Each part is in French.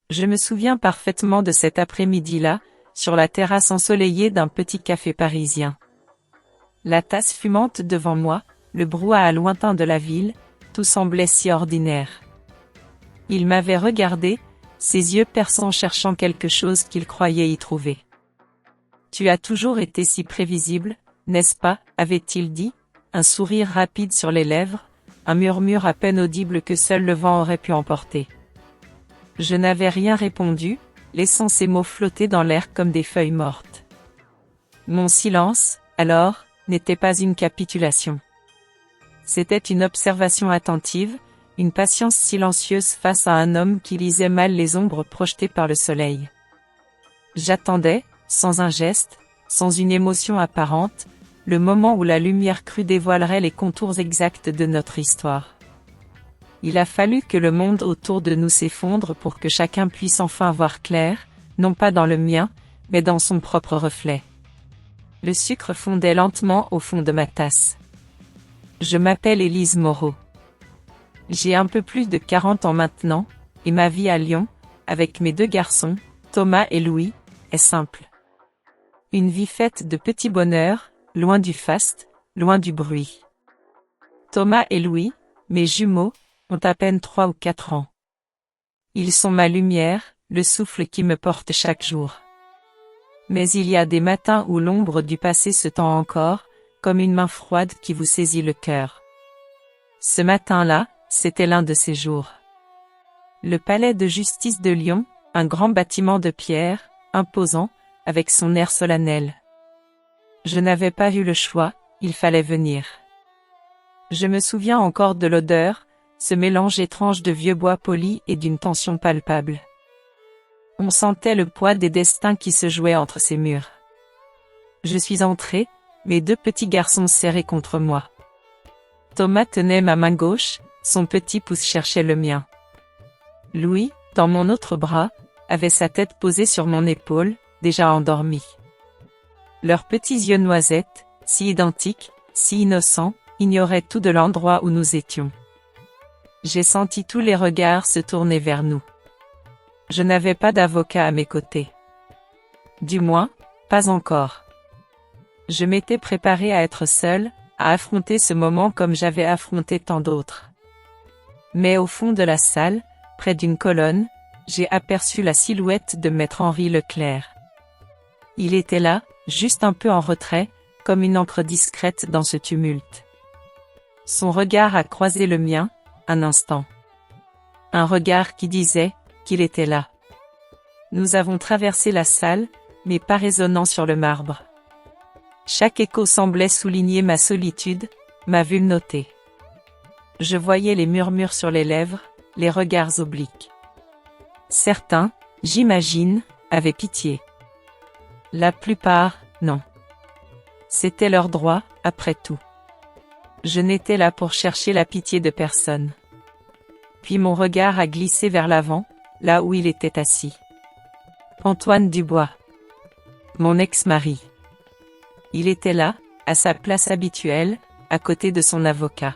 Je me souviens parfaitement de cet après-midi-là, sur la terrasse ensoleillée d'un petit café parisien. La tasse fumante devant moi, le brouhaha lointain de la ville, tout semblait si ordinaire. Il m'avait regardé, ses yeux perçants cherchant quelque chose qu'il croyait y trouver. « Tu as toujours été si prévisible, n'est-ce pas ?» avait-il dit, un sourire rapide sur les lèvres, un murmure à peine audible que seul le vent aurait pu emporter. Je n'avais rien répondu, laissant ces mots flotter dans l'air comme des feuilles mortes. Mon silence, alors, n'était pas une capitulation. C'était une observation attentive, une patience silencieuse face à un homme qui lisait mal les ombres projetées par le soleil. J'attendais, sans un geste, sans une émotion apparente, le moment où la lumière crue dévoilerait les contours exacts de notre histoire. Il a fallu que le monde autour de nous s'effondre pour que chacun puisse enfin voir clair, non pas dans le mien, mais dans son propre reflet. Le sucre fondait lentement au fond de ma tasse. Je m'appelle Élise Moreau. J'ai un peu plus de 40 ans maintenant, et ma vie à Lyon, avec mes 2 garçons, Thomas et Louis, est simple. Une vie faite de petits bonheurs, loin du faste, loin du bruit. Thomas et Louis, mes jumeaux, ont à peine 3 ou 4 ans. Ils sont ma lumière, le souffle qui me porte chaque jour. Mais il y a des matins où l'ombre du passé se tend encore, comme une main froide qui vous saisit le cœur. Ce matin-là, c'était l'un de ces jours. Le palais de justice de Lyon, un grand bâtiment de pierre, imposant, avec son air solennel. Je n'avais pas eu le choix, il fallait venir. Je me souviens encore de l'odeur, ce mélange étrange de vieux bois poli et d'une tension palpable. On sentait le poids des destins qui se jouaient entre ces murs. Je suis entré, mes 2 petits garçons serrés contre moi. Thomas tenait ma main gauche, son petit pouce cherchait le mien. Louis, dans mon autre bras, avait sa tête posée sur mon épaule, déjà endormi. Leurs petits yeux noisettes, si identiques, si innocents, ignoraient tout de l'endroit où nous étions. J'ai senti tous les regards se tourner vers nous. Je n'avais pas d'avocat à mes côtés. Du moins, pas encore. Je m'étais préparé à être seul, à affronter ce moment comme j'avais affronté tant d'autres. Mais au fond de la salle, près d'une colonne, j'ai aperçu la silhouette de maître Henri Leclerc. Il était là, juste un peu en retrait, comme une encre discrète dans ce tumulte. Son regard a croisé le mien, un instant. Un regard qui disait qu'il était là. Nous avons traversé la salle, mais pas résonnant sur le marbre. Chaque écho semblait souligner ma solitude, ma vulnérabilité. Je voyais les murmures sur les lèvres, les regards obliques. Certains, j'imagine, avaient pitié. La plupart, non. C'était leur droit, après tout. Je n'étais là pour chercher la pitié de personne. Puis mon regard a glissé vers l'avant, là où il était assis. Antoine Dubois. Mon ex-mari. Il était là, à sa place habituelle, à côté de son avocat.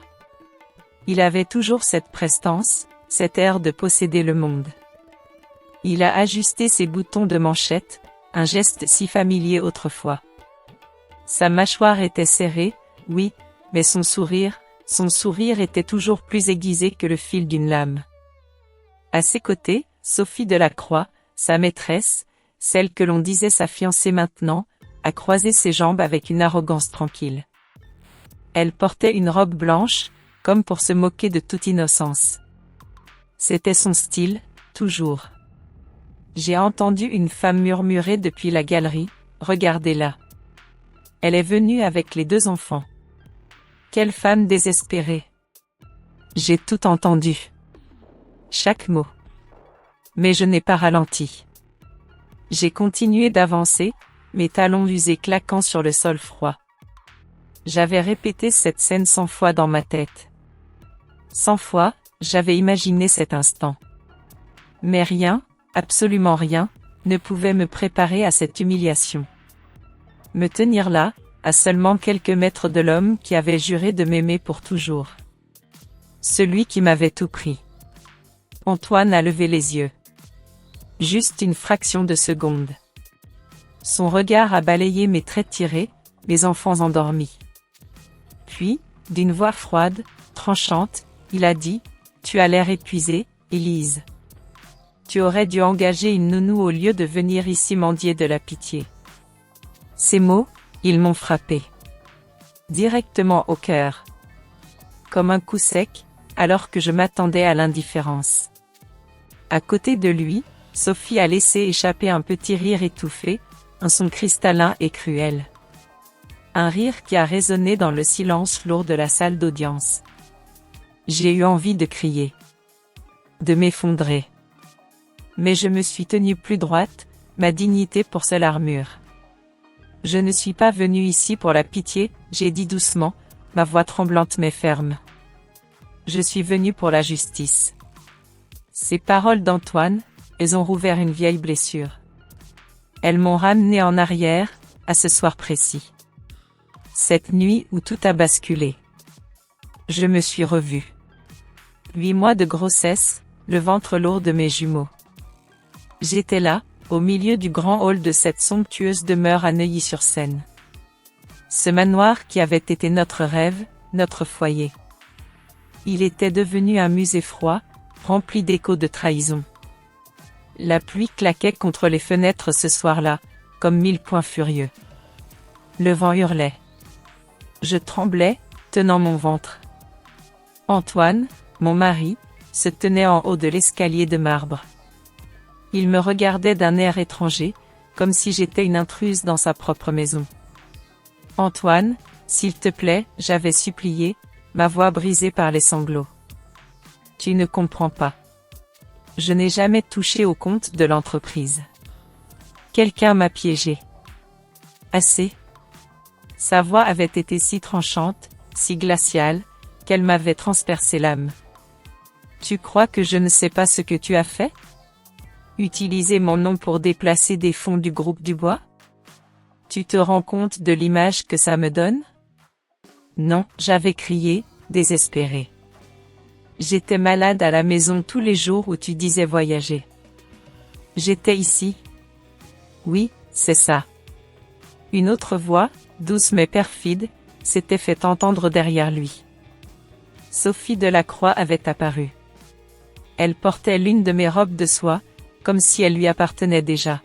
Il avait toujours cette prestance, cet air de posséder le monde. Il a ajusté ses boutons de manchette, un geste si familier autrefois. Sa mâchoire était serrée, oui, mais son sourire était toujours plus aiguisé que le fil d'une lame. À ses côtés, Sophie Delacroix, sa maîtresse, celle que l'on disait sa fiancée maintenant, a croisé ses jambes avec une arrogance tranquille. Elle portait une robe blanche, comme pour se moquer de toute innocence. C'était son style, toujours. J'ai entendu une femme murmurer depuis la galerie, « Regardez-la. Elle est venue avec les 2 enfants. » Quelle femme désespérée. J'ai tout entendu. Chaque mot. Mais je n'ai pas ralenti. J'ai continué d'avancer, mes talons usés claquant sur le sol froid. J'avais répété cette scène 100 fois dans ma tête. 100 fois, j'avais imaginé cet instant. Mais rien, absolument rien, ne pouvait me préparer à cette humiliation. Me tenir là, à seulement quelques mètres de l'homme qui avait juré de m'aimer pour toujours. Celui qui m'avait tout pris. Antoine a levé les yeux. Juste une fraction de seconde. Son regard a balayé mes traits tirés, mes enfants endormis. Puis, d'une voix froide, tranchante, il a dit, « Tu as l'air épuisée, Élise. Tu aurais dû engager une nounou au lieu de venir ici mendier de la pitié. » Ces mots, ils m'ont frappé. Directement au cœur. Comme un coup sec, alors que je m'attendais à l'indifférence. À côté de lui, Sophie a laissé échapper un petit rire étouffé, un son cristallin et cruel. Un rire qui a résonné dans le silence lourd de la salle d'audience. J'ai eu envie de crier. De m'effondrer. Mais je me suis tenue plus droite, ma dignité pour seule armure. Je ne suis pas venue ici pour la pitié, j'ai dit doucement, ma voix tremblante mais ferme. Je suis venue pour la justice. Ces paroles d'Antoine, elles ont rouvert une vieille blessure. Elles m'ont ramené en arrière, à ce soir précis. Cette nuit où tout a basculé. Je me suis revue. 8 mois de grossesse, le ventre lourd de mes jumeaux. J'étais là, au milieu du grand hall de cette somptueuse demeure à Neuilly-sur-Seine. Ce manoir qui avait été notre rêve, notre foyer. Il était devenu un musée froid, rempli d'échos de trahison. La pluie claquait contre les fenêtres ce soir-là, comme 1000 poings furieux. Le vent hurlait. Je tremblais, tenant mon ventre. Antoine, mon mari, se tenait en haut de l'escalier de marbre. Il me regardait d'un air étranger, comme si j'étais une intruse dans sa propre maison. « Antoine, s'il te plaît, j'avais supplié, ma voix brisée par les sanglots. Tu ne comprends pas. Je n'ai jamais touché au compte de l'entreprise. Quelqu'un m'a piégé. Assez. » Sa voix avait été si tranchante, si glaciale, qu'elle m'avait transpercé l'âme. « Tu crois que je ne sais pas ce que tu as fait ? Utiliser mon nom pour déplacer des fonds du groupe Dubois ? Tu te rends compte de l'image que ça me donne ? Non, j'avais crié, désespéré. J'étais malade à la maison tous les jours où tu disais voyager. J'étais ici. Oui, c'est ça. Une autre voix, douce mais perfide, s'était fait entendre derrière lui. Sophie Delacroix avait apparu. Elle portait l'une de mes robes de soie, comme si elle lui appartenait déjà.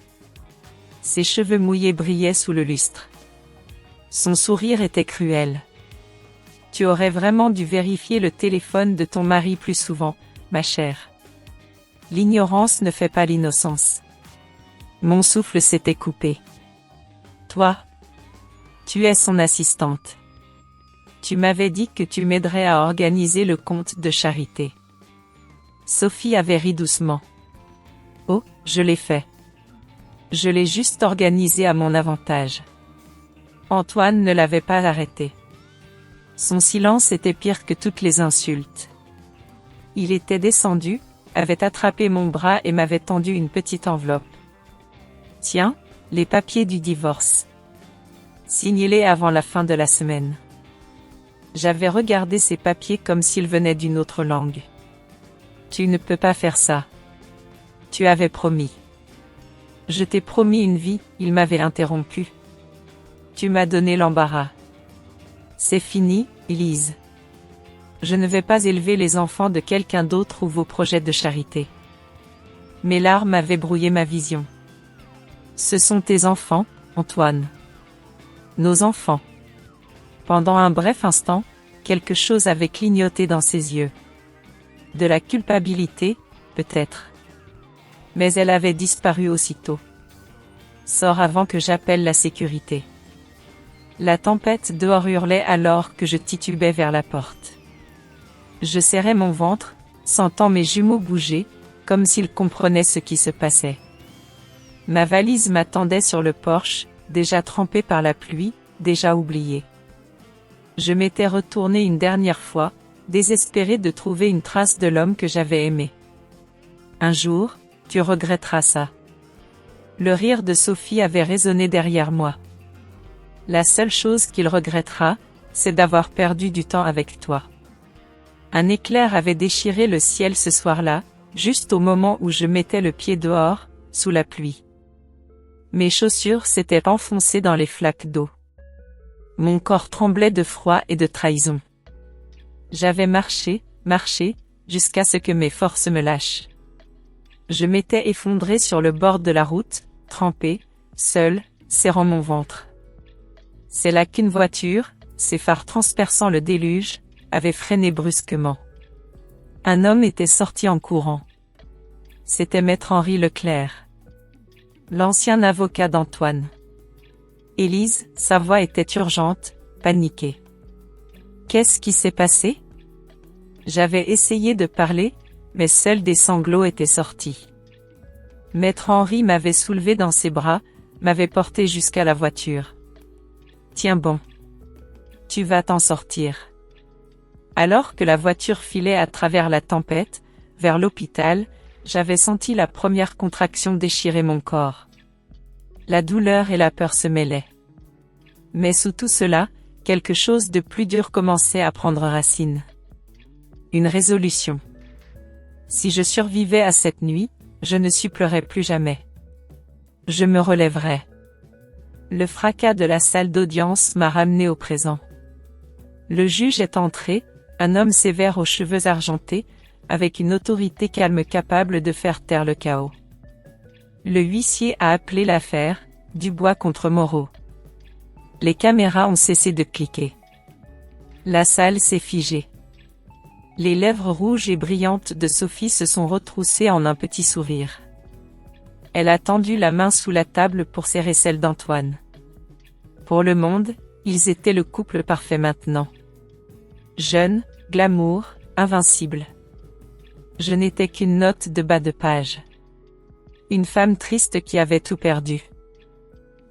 Ses cheveux mouillés brillaient sous le lustre. Son sourire était cruel. Tu aurais vraiment dû vérifier le téléphone de ton mari plus souvent, ma chère. L'ignorance ne fait pas l'innocence. Mon souffle s'était coupé. Toi, tu es son assistante. Tu m'avais dit que tu m'aiderais à organiser le compte de charité. Sophie avait ri doucement. Oh, je l'ai fait. Je l'ai juste organisé à mon avantage. Antoine ne l'avait pas arrêté. Son silence était pire que toutes les insultes. Il était descendu, avait attrapé mon bras et m'avait tendu une petite enveloppe. Tiens, les papiers du divorce. Signez-les avant la fin de la semaine. J'avais regardé ces papiers comme s'ils venaient d'une autre langue. Tu ne peux pas faire ça. Tu avais promis. Je t'ai promis une vie, il m'avait interrompu. Tu m'as donné l'embarras. C'est fini, Élise. Je ne vais pas élever les enfants de quelqu'un d'autre ou vos projets de charité. Mes larmes avaient brouillé ma vision. Ce sont tes enfants, Antoine. Nos enfants. Pendant un bref instant, quelque chose avait clignoté dans ses yeux. De la culpabilité, peut-être. Mais elle avait disparu aussitôt. Sors avant que j'appelle la sécurité. La tempête dehors hurlait alors que je titubais vers la porte. Je serrais mon ventre, sentant mes jumeaux bouger, comme s'ils comprenaient ce qui se passait. Ma valise m'attendait sur le porche, déjà trempée par la pluie, déjà oubliée. Je m'étais retournée une dernière fois, désespérée de trouver une trace de l'homme que j'avais aimé. Un jour, tu regretteras ça. Le rire de Sophie avait résonné derrière moi. La seule chose qu'il regrettera, c'est d'avoir perdu du temps avec toi. Un éclair avait déchiré le ciel ce soir-là, juste au moment où je mettais le pied dehors, sous la pluie. Mes chaussures s'étaient enfoncées dans les flaques d'eau. Mon corps tremblait de froid et de trahison. J'avais marché, jusqu'à ce que mes forces me lâchent. Je m'étais effondré sur le bord de la route, trempé, seul, serrant mon ventre. C'est là qu'une voiture, ses phares transperçant le déluge, avait freiné brusquement. Un homme était sorti en courant. C'était maître Henri Leclerc, l'ancien avocat d'Antoine. Élise, sa voix était urgente, paniquée. Qu'est-ce qui s'est passé? J'avais essayé de parler, mais seuls des sanglots étaient sortis. Maître Henri m'avait soulevé dans ses bras, m'avait porté jusqu'à la voiture. Tiens bon. Tu vas t'en sortir. Alors que la voiture filait à travers la tempête, vers l'hôpital, j'avais senti la première contraction déchirer mon corps. La douleur et la peur se mêlaient. Mais sous tout cela, quelque chose de plus dur commençait à prendre racine. Une résolution. Si je survivais à cette nuit, je ne supplerais plus jamais. Je me relèverais. Le fracas de la salle d'audience m'a ramené au présent. Le juge est entré, un homme sévère aux cheveux argentés, avec une autorité calme capable de faire taire le chaos. Le huissier a appelé l'affaire « Dubois contre Moreau ». Les caméras ont cessé de cliquer. La salle s'est figée. Les lèvres rouges et brillantes de Sophie se sont retroussées en un petit sourire. Elle a tendu la main sous la table pour serrer celle d'Antoine. Pour le monde, ils étaient le couple parfait maintenant. Jeune, glamour, invincible. Je n'étais qu'une note de bas de page. Une femme triste qui avait tout perdu.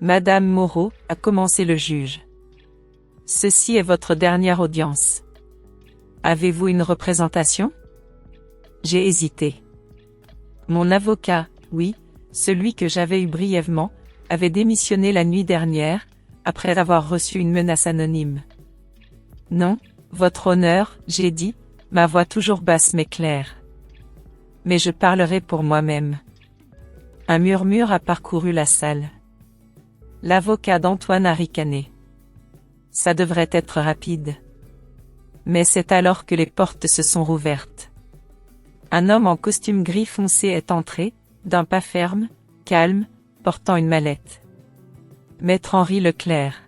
Madame Moreau, a commencé le juge. Ceci est votre dernière audience. Avez-vous une représentation? J'ai hésité. Mon avocat, oui, celui que j'avais eu brièvement, avait démissionné la nuit dernière, après avoir reçu une menace anonyme. Non, votre honneur, j'ai dit, ma voix toujours basse mais claire. Mais je parlerai pour moi-même. Un murmure a parcouru la salle. L'avocat d'Antoine a ricané. Ça devrait être rapide. Mais c'est alors que les portes se sont rouvertes. Un homme en costume gris foncé est entré, d'un pas ferme, calme, portant une mallette. Maître Henri Leclerc.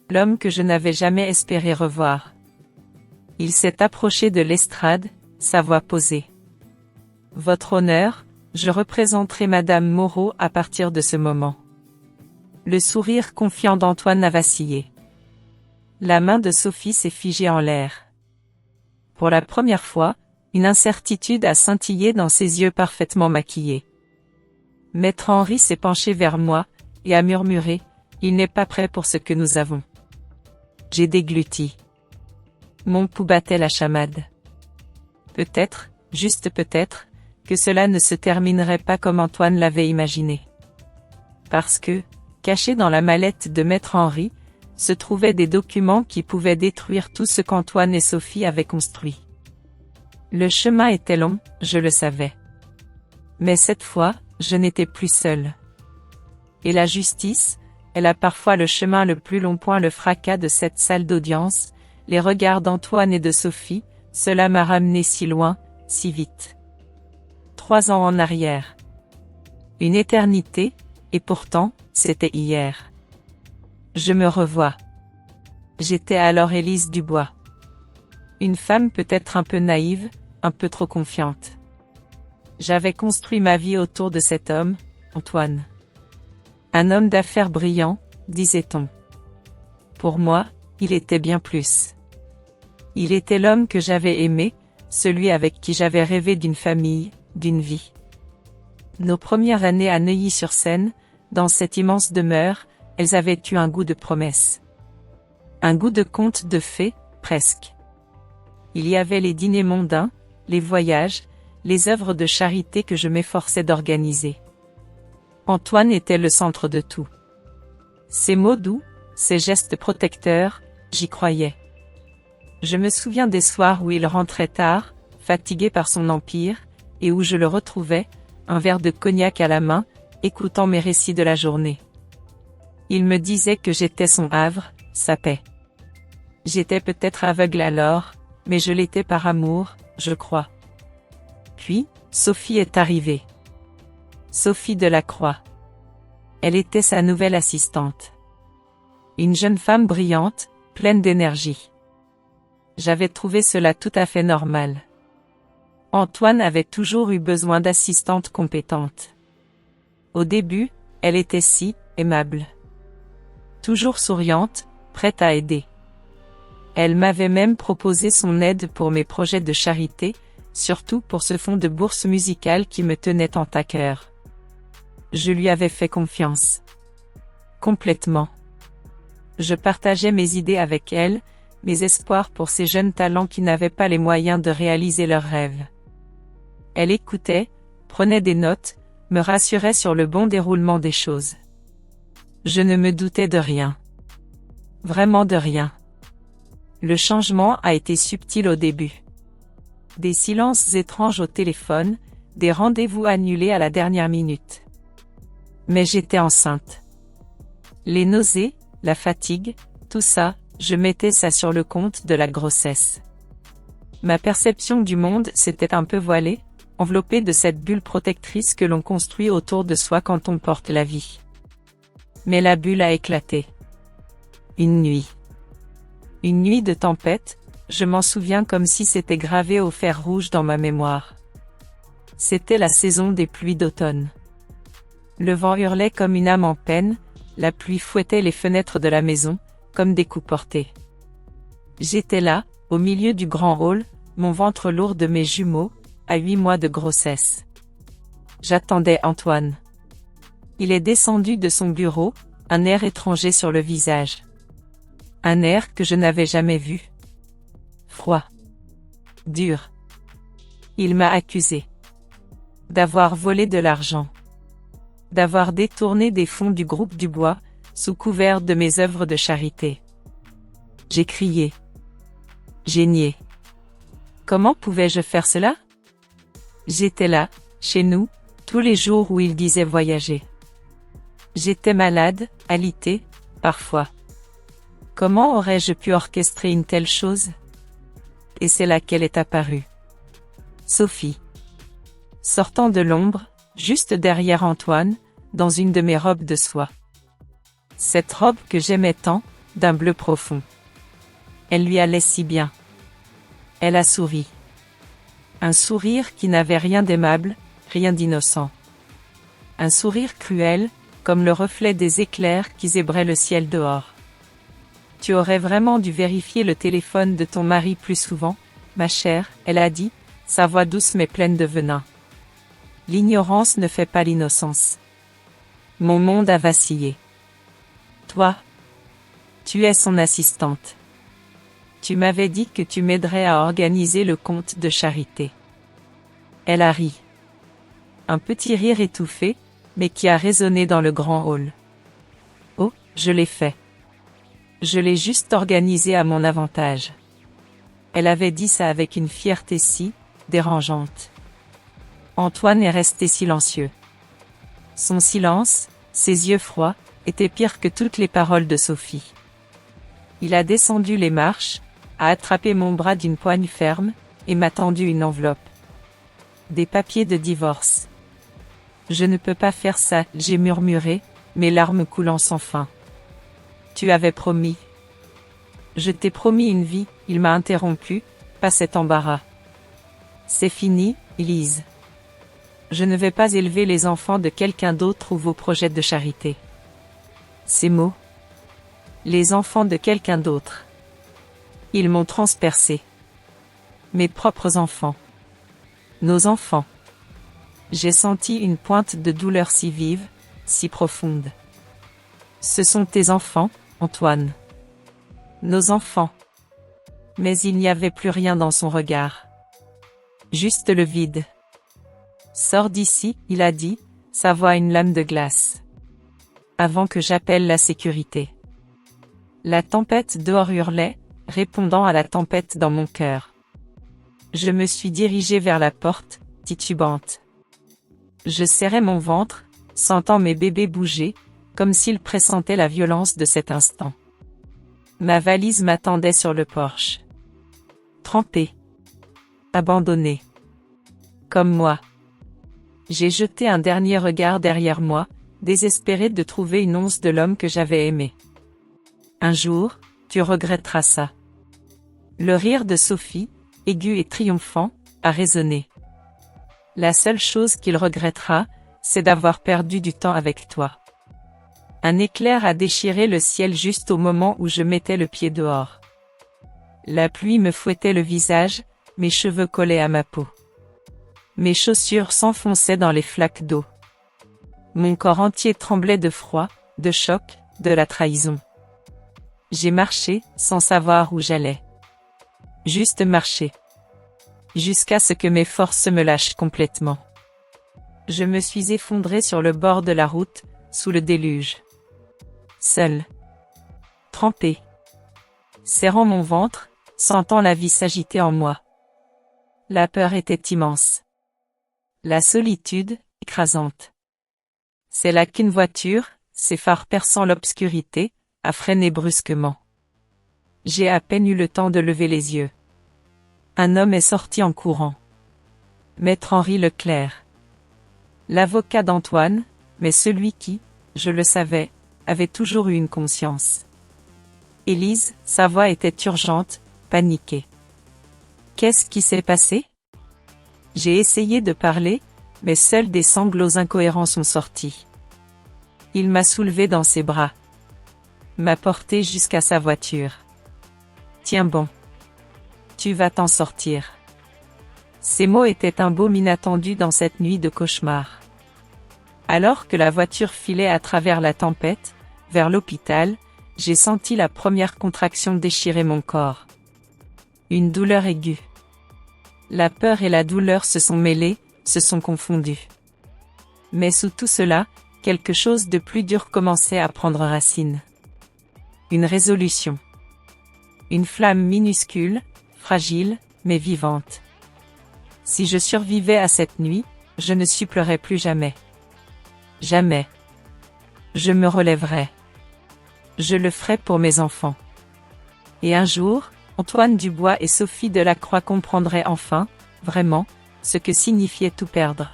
L'homme que je n'avais jamais espéré revoir. Il s'est approché de l'estrade, sa voix posée. Votre honneur, je représenterai Madame Moreau à partir de ce moment. Le sourire confiant d'Antoine a vacillé. La main de Sophie s'est figée en l'air. Pour la première fois, une incertitude a scintillé dans ses yeux parfaitement maquillés. Maître Henri s'est penché vers moi, et a murmuré, « Il n'est pas prêt pour ce que nous avons. » J'ai dégluti. Mon pouls battait la chamade. Peut-être, juste peut-être, que cela ne se terminerait pas comme Antoine l'avait imaginé. Parce que, cachés dans la mallette de Maître Henri, se trouvaient des documents qui pouvaient détruire tout ce qu'Antoine et Sophie avaient construit. Le chemin était long, je le savais. Mais cette fois, je n'étais plus seul. Et la justice, elle a parfois le chemin le plus long. Le fracas de cette salle d'audience, les regards d'Antoine et de Sophie, cela m'a ramené si loin, si vite. 3 ans en arrière. Une éternité, et pourtant, c'était hier. Je me revois. J'étais alors Élise Dubois. Une femme peut-être un peu naïve, un peu trop confiante. J'avais construit ma vie autour de cet homme, Antoine. Un homme d'affaires brillant, disait-on. Pour moi, il était bien plus. Il était l'homme que j'avais aimé, celui avec qui j'avais rêvé d'une famille, d'une vie. Nos premières années à Neuilly-sur-Seine, dans cette immense demeure, elles avaient eu un goût de promesse. Un goût de conte de fées, presque. Il y avait les dîners mondains, les voyages, les œuvres de charité que je m'efforçais d'organiser. Antoine était le centre de tout. Ses mots doux, ses gestes protecteurs, j'y croyais. Je me souviens des soirs où il rentrait tard, fatigué par son empire, et où je le retrouvais, un verre de cognac à la main, écoutant mes récits de la journée. Il me disait que j'étais son havre, sa paix. J'étais peut-être aveugle alors, mais je l'étais par amour, je crois. Puis, Sophie est arrivée. Sophie Delacroix. Elle était sa nouvelle assistante. Une jeune femme brillante, pleine d'énergie. J'avais trouvé cela tout à fait normal. Antoine avait toujours eu besoin d'assistantes compétentes. Au début, elle était si aimable. Toujours souriante, prête à aider. Elle m'avait même proposé son aide pour mes projets de charité, surtout pour ce fonds de bourse musicale qui me tenait tant à cœur. Je lui avais fait confiance. Complètement. Je partageais mes idées avec elle, mes espoirs pour ces jeunes talents qui n'avaient pas les moyens de réaliser leurs rêves. Elle écoutait, prenait des notes, me rassurait sur le bon déroulement des choses. Je ne me doutais de rien. Vraiment de rien. Le changement a été subtil au début. Des silences étranges au téléphone, des rendez-vous annulés à la dernière minute. Mais j'étais enceinte. Les nausées, la fatigue, tout ça, je mettais ça sur le compte de la grossesse. Ma perception du monde s'était un peu voilée, enveloppée de cette bulle protectrice que l'on construit autour de soi quand on porte la vie. Mais la bulle a éclaté. Une nuit. Une nuit de tempête, je m'en souviens comme si c'était gravé au fer rouge dans ma mémoire. C'était la saison des pluies d'automne. Le vent hurlait comme une âme en peine, la pluie fouettait les fenêtres de la maison, comme des coups portés. J'étais là, au milieu du grand hall, mon ventre lourd de mes jumeaux, à 8 mois de grossesse. J'attendais Antoine. Il est descendu de son bureau, un air étranger sur le visage. Un air que je n'avais jamais vu. Froid. Dur. Il m'a accusé. D'avoir volé de l'argent. D'avoir détourné des fonds du groupe Dubois, sous couvert de mes œuvres de charité. J'ai crié. J'ai nié. Comment pouvais-je faire cela? J'étais là, chez nous, tous les jours où il disait voyager. J'étais malade, alitée, parfois. Comment aurais-je pu orchestrer une telle chose? Et c'est là qu'elle est apparue. Sophie. Sortant de l'ombre, juste derrière Antoine, dans une de mes robes de soie. Cette robe que j'aimais tant, d'un bleu profond. Elle lui allait si bien. Elle a souri. Un sourire qui n'avait rien d'aimable, rien d'innocent. Un sourire cruel, comme le reflet des éclairs qui zébraient le ciel dehors. Tu aurais vraiment dû vérifier le téléphone de ton mari plus souvent, ma chère, elle a dit, sa voix douce mais pleine de venin. L'ignorance ne fait pas l'innocence. Mon monde a vacillé. Toi, tu es son assistante. Tu m'avais dit que tu m'aiderais à organiser le compte de charité. Elle a ri. Un petit rire étouffé, mais qui a résonné dans le grand hall. Oh, je l'ai fait. Je l'ai juste organisé à mon avantage. Elle avait dit ça avec une fierté si dérangeante. Antoine est resté silencieux. Son silence, ses yeux froids, étaient pires que toutes les paroles de Sophie. Il a descendu les marches, a attrapé mon bras d'une poigne ferme, et m'a tendu une enveloppe. Des papiers de divorce. Je ne peux pas faire ça, j'ai murmuré, mes larmes coulant sans fin. Tu avais promis. Je t'ai promis une vie, il m'a interrompu, pas cet embarras. C'est fini, Lise. Je ne vais pas élever les enfants de quelqu'un d'autre ou vos projets de charité. Ces mots. Les enfants de quelqu'un d'autre. Ils m'ont transpercé. Mes propres enfants. Nos enfants. J'ai senti une pointe de douleur si vive, si profonde. Ce sont tes enfants, Antoine. Nos enfants. Mais il n'y avait plus rien dans son regard. Juste le vide. Sors d'ici, il a dit, sa voix une lame de glace. Avant que j'appelle la sécurité. La tempête dehors hurlait, répondant à la tempête dans mon cœur. Je me suis dirigée vers la porte, titubante. Je serrais mon ventre, sentant mes bébés bouger, comme s'ils pressentaient la violence de cet instant. Ma valise m'attendait sur le porche. Trempée. Abandonnée. Comme moi. J'ai jeté un dernier regard derrière moi, désespéré de trouver une once de l'homme que j'avais aimé. Un jour, tu regretteras ça. Le rire de Sophie, aigu et triomphant, a résonné. La seule chose qu'il regrettera, c'est d'avoir perdu du temps avec toi. Un éclair a déchiré le ciel juste au moment où je mettais le pied dehors. La pluie me fouettait le visage, mes cheveux collaient à ma peau. Mes chaussures s'enfonçaient dans les flaques d'eau. Mon corps entier tremblait de froid, de choc, de la trahison. J'ai marché, sans savoir où j'allais. Juste marcher. Jusqu'à ce que mes forces me lâchent complètement. Je me suis effondré sur le bord de la route, sous le déluge. Seul. Trempé. Serrant mon ventre, sentant la vie s'agiter en moi. La peur était immense. La solitude, écrasante. C'est là qu'une voiture, ses phares perçant l'obscurité, a freiné brusquement. J'ai à peine eu le temps de lever les yeux. Un homme est sorti en courant. Maître Henri Leclerc. L'avocat d'Antoine, mais celui qui, je le savais, avait toujours eu une conscience. Élise, sa voix était urgente, paniquée. Qu'est-ce qui s'est passé? J'ai essayé de parler, mais seuls des sanglots incohérents sont sortis. Il m'a soulevé dans ses bras. M'a porté jusqu'à sa voiture. Tiens bon. Tu vas t'en sortir. Ces mots étaient un baume inattendu dans cette nuit de cauchemar. Alors que la voiture filait à travers la tempête, vers l'hôpital, j'ai senti la première contraction déchirer mon corps. Une douleur aiguë. La peur et la douleur se sont mêlées, se sont confondues. Mais sous tout cela, quelque chose de plus dur commençait à prendre racine. Une résolution. Une flamme minuscule, fragile, mais vivante. Si je survivais à cette nuit, je ne supplerais plus jamais. Jamais. Je me relèverai. Je le ferai pour mes enfants. Et un jour, Antoine Dubois et Sophie Delacroix comprendraient enfin, vraiment, ce que signifiait tout perdre.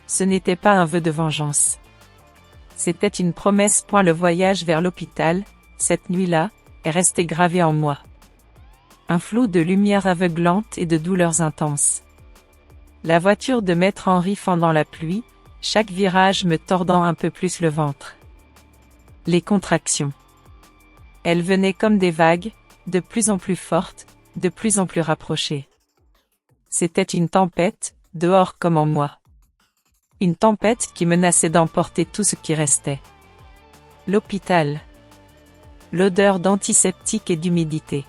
Ce n'était pas un vœu de vengeance. C'était une promesse. Le voyage vers l'hôpital, cette nuit-là, est resté gravé en moi. Un flot de lumière aveuglante et de douleurs intenses. La voiture de Maître Henri fendant la pluie, chaque virage me tordant un peu plus le ventre. Les contractions. Elles venaient comme des vagues, de plus en plus fortes, de plus en plus rapprochées. C'était une tempête, dehors comme en moi. Une tempête qui menaçait d'emporter tout ce qui restait. L'hôpital. L'odeur d'antiseptique et d'humidité.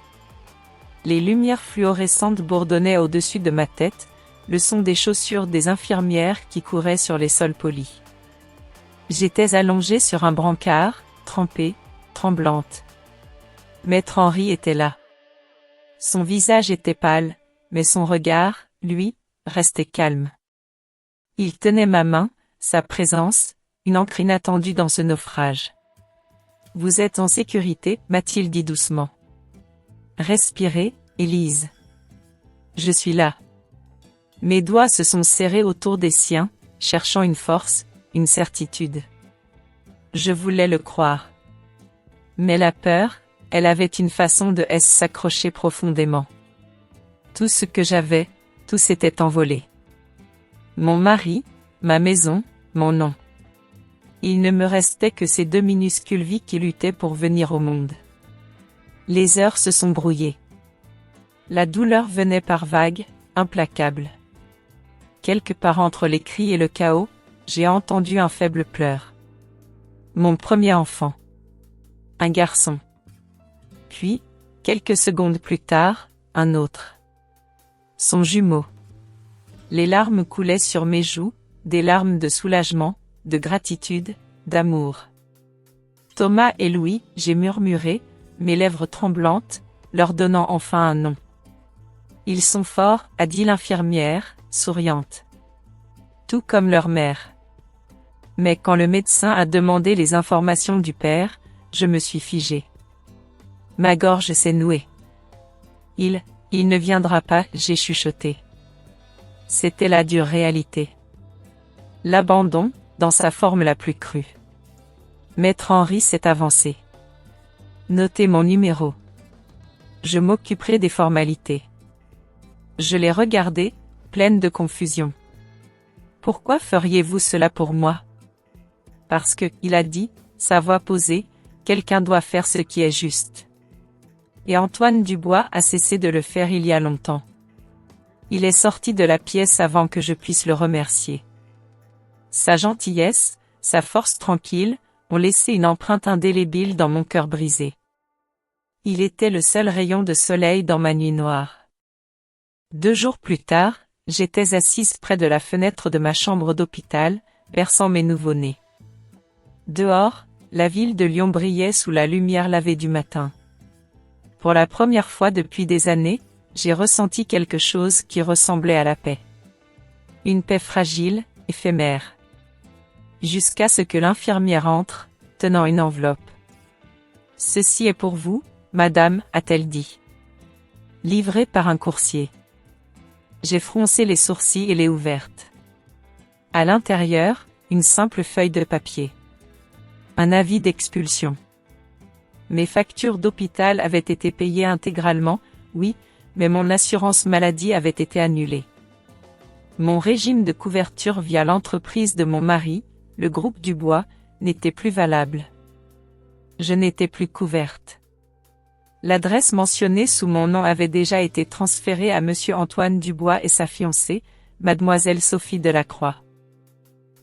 Les lumières fluorescentes bourdonnaient au-dessus de ma tête, le son des chaussures des infirmières qui couraient sur les sols polis. J'étais allongée sur un brancard, trempée, tremblante. Maître Henri était là. Son visage était pâle, mais son regard, lui, restait calme. Il tenait ma main, sa présence, une encre inattendue dans ce naufrage. « Vous êtes en sécurité » m'a-t-il dit doucement. « Respirez, Élise. Je suis là. » Mes doigts se sont serrés autour des siens, cherchant une force, une certitude. Je voulais le croire. Mais la peur, elle avait une façon de s'accrocher profondément. Tout ce que j'avais, tout s'était envolé. Mon mari, ma maison, mon nom. Il ne me restait que ces deux minuscules vies qui luttaient pour venir au monde. Les heures se sont brouillées. La douleur venait par vagues, implacable. Quelque part entre les cris et le chaos, j'ai entendu un faible pleur. Mon premier enfant. Un garçon. Puis, quelques secondes plus tard, un autre. Son jumeau. Les larmes coulaient sur mes joues, des larmes de soulagement, de gratitude, d'amour. Thomas et Louis, j'ai murmuré, mes lèvres tremblantes, leur donnant enfin un nom. Ils sont forts, a dit l'infirmière, souriante. tout comme leur mère. Mais quand le médecin a demandé les informations du père, je me suis figée. Ma gorge s'est nouée. Il ne viendra pas, j'ai chuchoté. C'était la dure réalité. L'abandon, dans sa forme la plus crue. Maître Henri s'est avancé. Notez mon numéro. Je m'occuperai des formalités. Je l'ai regardé, pleine de confusion. Pourquoi feriez-vous cela pour moi? Parce que, il a dit, sa voix posée, quelqu'un doit faire ce qui est juste. Et Antoine Dubois a cessé de le faire il y a longtemps. Il est sorti de la pièce avant que je puisse le remercier. Sa gentillesse, sa force tranquille, ont laissé une empreinte indélébile dans mon cœur brisé. Il était le seul rayon de soleil dans ma nuit noire. 2 jours plus tard, j'étais assise près de la fenêtre de ma chambre d'hôpital, berçant mes nouveau-nés. Dehors, la ville de Lyon brillait sous la lumière lavée du matin. Pour la première fois depuis des années, j'ai ressenti quelque chose qui ressemblait à la paix. Une paix fragile, éphémère. Jusqu'à ce que l'infirmière entre, tenant une enveloppe. « Ceci est pour vous, madame, a-t-elle dit. Livré par un coursier. » J'ai froncé les sourcils et l'ai ouverte. À l'intérieur, une simple feuille de papier. Un avis d'expulsion. Mes factures d'hôpital avaient été payées intégralement, oui, mais mon assurance maladie avait été annulée. Mon régime de couverture via l'entreprise de mon mari, le groupe Dubois, n'était plus valable. Je n'étais plus couverte. L'adresse mentionnée sous mon nom avait déjà été transférée à Monsieur Antoine Dubois et sa fiancée, Mademoiselle Sophie Delacroix.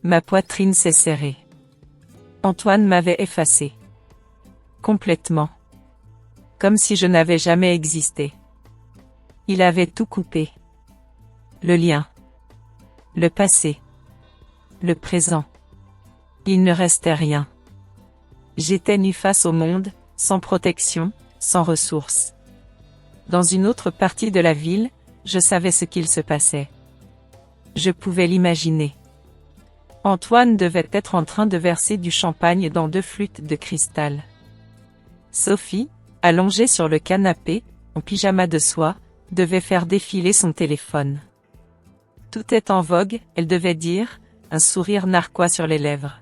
Ma poitrine s'est serrée. Antoine m'avait effacée. Complètement. Comme si je n'avais jamais existé. Il avait tout coupé. Le lien. Le passé. Le présent. Il ne restait rien. J'étais nue face au monde, sans protection, sans ressources. Dans une autre partie de la ville, je savais ce qu'il se passait. Je pouvais l'imaginer. Antoine devait être en train de verser du champagne dans 2 flûtes de cristal. Sophie, allongée sur le canapé, en pyjama de soie, devait faire défiler son téléphone. Tout est en vogue, elle devait dire, un sourire narquois sur les lèvres.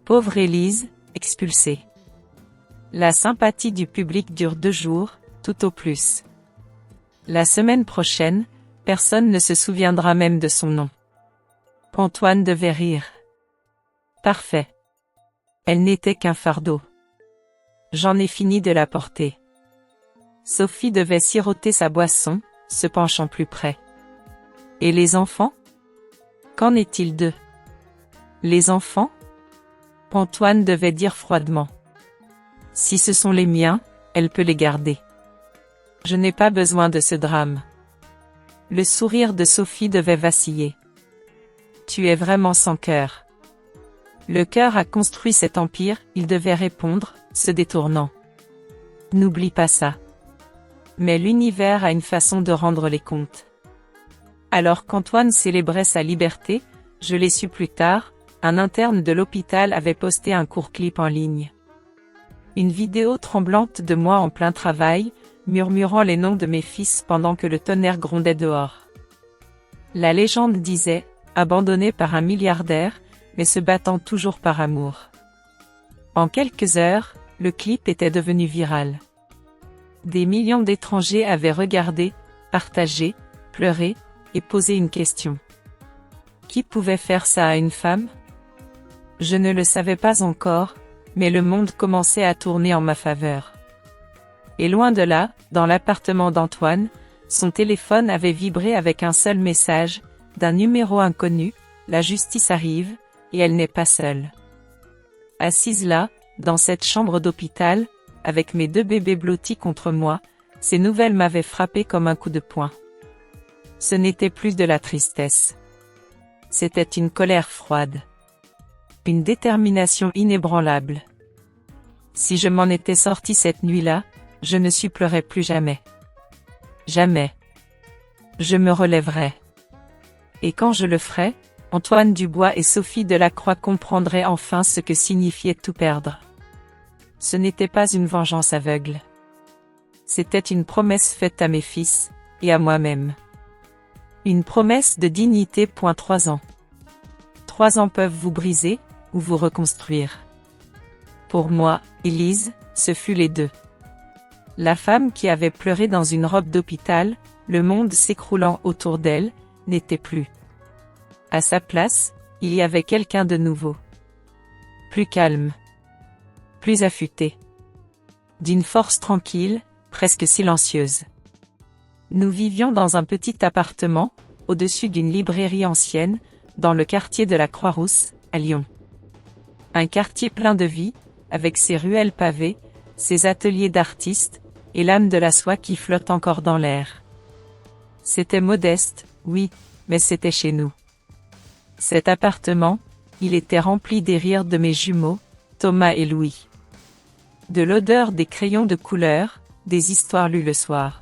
Pauvre Élise, expulsée. La sympathie du public dure 2 jours, tout au plus. La semaine prochaine, personne ne se souviendra même de son nom. Antoine devait rire. Parfait. Elle n'était qu'un fardeau. J'en ai fini de la porter. Sophie devait siroter sa boisson, se penchant plus près. Et les enfants? Qu'en est-il d'eux? Les enfants? Antoine devait dire froidement. Si ce sont les miens, elle peut les garder. Je n'ai pas besoin de ce drame. Le sourire de Sophie devait vaciller. Tu es vraiment sans cœur. Le cœur a construit cet empire, il devait répondre, se détournant. N'oublie pas ça. Mais l'univers a une façon de rendre les comptes. Alors qu'Antoine célébrait sa liberté, je l'ai su plus tard, un interne de l'hôpital avait posté un court clip en ligne. Une vidéo tremblante de moi en plein travail, murmurant les noms de mes fils pendant que le tonnerre grondait dehors. La légende disait, abandonné par un milliardaire, mais se battant toujours par amour. En quelques heures, le clip était devenu viral. Des millions d'étrangers avaient regardé, partagé, pleuré, et posé une question. Qui pouvait faire ça à une femme? Je ne le savais pas encore, mais le monde commençait à tourner en ma faveur. Et loin de là, dans l'appartement d'Antoine, son téléphone avait vibré avec un seul message, d'un numéro inconnu, la justice arrive, et elle n'est pas seule. Assise là, dans cette chambre d'hôpital, avec mes 2 bébés blottis contre moi, ces nouvelles m'avaient frappé comme un coup de poing. Ce n'était plus de la tristesse. C'était une colère froide. Une détermination inébranlable. Si je m'en étais sortie cette nuit-là, je ne supplerais plus jamais. Jamais. Je me relèverais. Et quand je le ferais, Antoine Dubois et Sophie Delacroix comprendraient enfin ce que signifiait tout perdre. Ce n'était pas une vengeance aveugle. C'était une promesse faite à mes fils, et à moi-même. Une promesse de dignité. 3 ans. 3 ans peuvent vous briser, ou vous reconstruire. Pour moi, Élise, ce fut les deux. La femme qui avait pleuré dans une robe d'hôpital, le monde s'écroulant autour d'elle, n'était plus. À sa place, il y avait quelqu'un de nouveau. Plus calme. Plus affûté. D'une force tranquille, presque silencieuse. Nous vivions dans un petit appartement, au-dessus d'une librairie ancienne, dans le quartier de la Croix-Rousse, à Lyon. Un quartier plein de vie, avec ses ruelles pavées, ses ateliers d'artistes, et l'âme de la soie qui flotte encore dans l'air. C'était modeste, oui, mais c'était chez nous. Cet appartement, il était rempli des rires de mes jumeaux, Thomas et Louis. De l'odeur des crayons de couleur, des histoires lues le soir.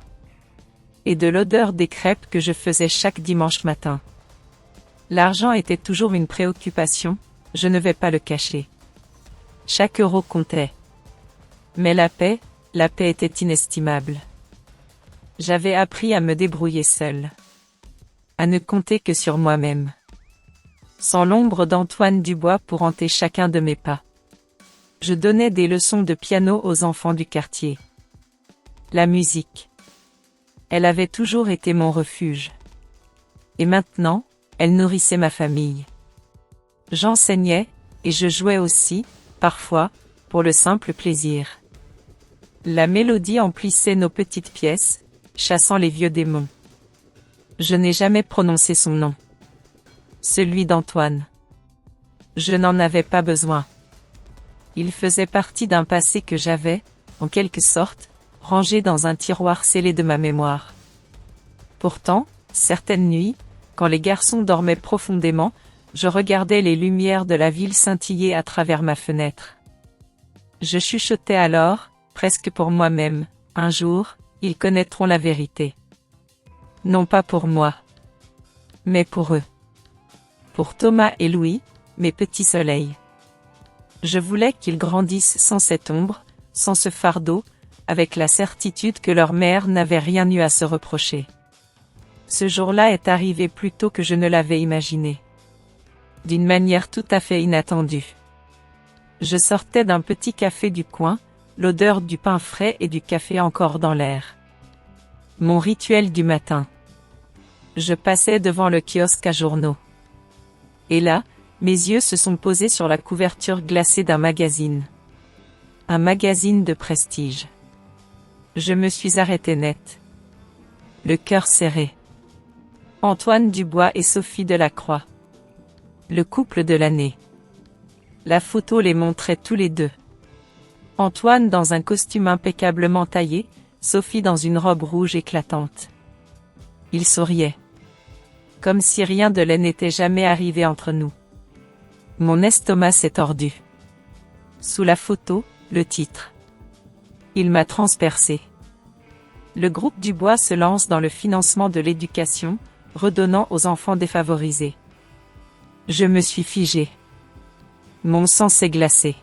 Et de l'odeur des crêpes que je faisais chaque dimanche matin. L'argent était toujours une préoccupation, je ne vais pas le cacher. Chaque euro comptait. Mais la paix était inestimable. J'avais appris à me débrouiller seule. À ne compter que sur moi-même. Sans l'ombre d'Antoine Dubois pour hanter chacun de mes pas. Je donnais des leçons de piano aux enfants du quartier. La musique. Elle avait toujours été mon refuge. Et maintenant, elle nourrissait ma famille. J'enseignais, et je jouais aussi, parfois, pour le simple plaisir. La mélodie emplissait nos petites pièces, chassant les vieux démons. Je n'ai jamais prononcé son nom. Celui d'Antoine. Je n'en avais pas besoin. Il faisait partie d'un passé que j'avais, en quelque sorte, rangé dans un tiroir scellé de ma mémoire. Pourtant, certaines nuits, quand les garçons dormaient profondément, je regardais les lumières de la ville scintiller à travers ma fenêtre. Je chuchotais alors, presque pour moi-même, un jour, ils connaîtront la vérité. Non pas pour moi, mais pour eux. Pour Thomas et Louis, mes petits soleils. Je voulais qu'ils grandissent sans cette ombre, sans ce fardeau, avec la certitude que leur mère n'avait rien eu à se reprocher. Ce jour-là est arrivé plus tôt que je ne l'avais imaginé. D'une manière tout à fait inattendue. Je sortais d'un petit café du coin, l'odeur du pain frais et du café encore dans l'air. Mon rituel du matin. Je passais devant le kiosque à journaux. Et là, mes yeux se sont posés sur la couverture glacée d'un magazine. Un magazine de prestige. Je me suis arrêté net. Le cœur serré. Antoine Dubois et Sophie Delacroix. Le couple de l'année. La photo les montrait tous les deux. Antoine dans un costume impeccablement taillé, Sophie dans une robe rouge éclatante. Ils souriaient. Comme si rien de laid n'était jamais arrivé entre nous. Mon estomac s'est tordu. Sous la photo, le titre. Il m'a transpercé. Le groupe Dubois se lance dans le financement de l'éducation, redonnant aux enfants défavorisés. Je me suis figé. Mon sang s'est glacé.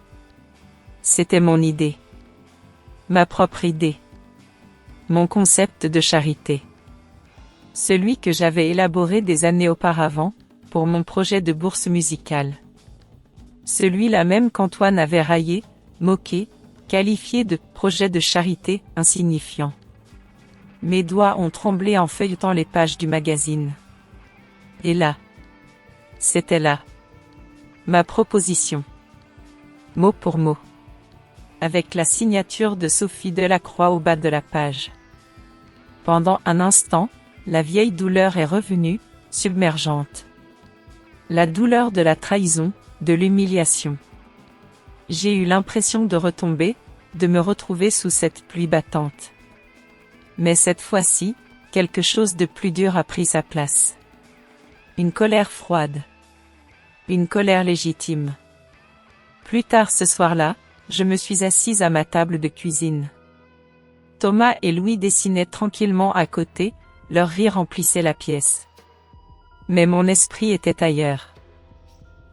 C'était mon idée. Ma propre idée. Mon concept de charité. Celui que j'avais élaboré des années auparavant, pour mon projet de bourse musicale. Celui-là même qu'Antoine avait raillé, moqué, qualifié de projet de charité insignifiant. Mes doigts ont tremblé en feuilletant les pages du magazine. Et là. C'était là. Ma proposition. Mot pour mot. Avec la signature de Sophie Delacroix au bas de la page. Pendant un instant, la vieille douleur est revenue, submergente. La douleur de la trahison, de l'humiliation. J'ai eu l'impression de retomber, de me retrouver sous cette pluie battante. Mais cette fois-ci, quelque chose de plus dur a pris sa place. Une colère froide. Une colère légitime. Plus tard ce soir-là, je me suis assise à ma table de cuisine. Thomas et Louis dessinaient tranquillement à côté, leur rire remplissait la pièce. Mais mon esprit était ailleurs.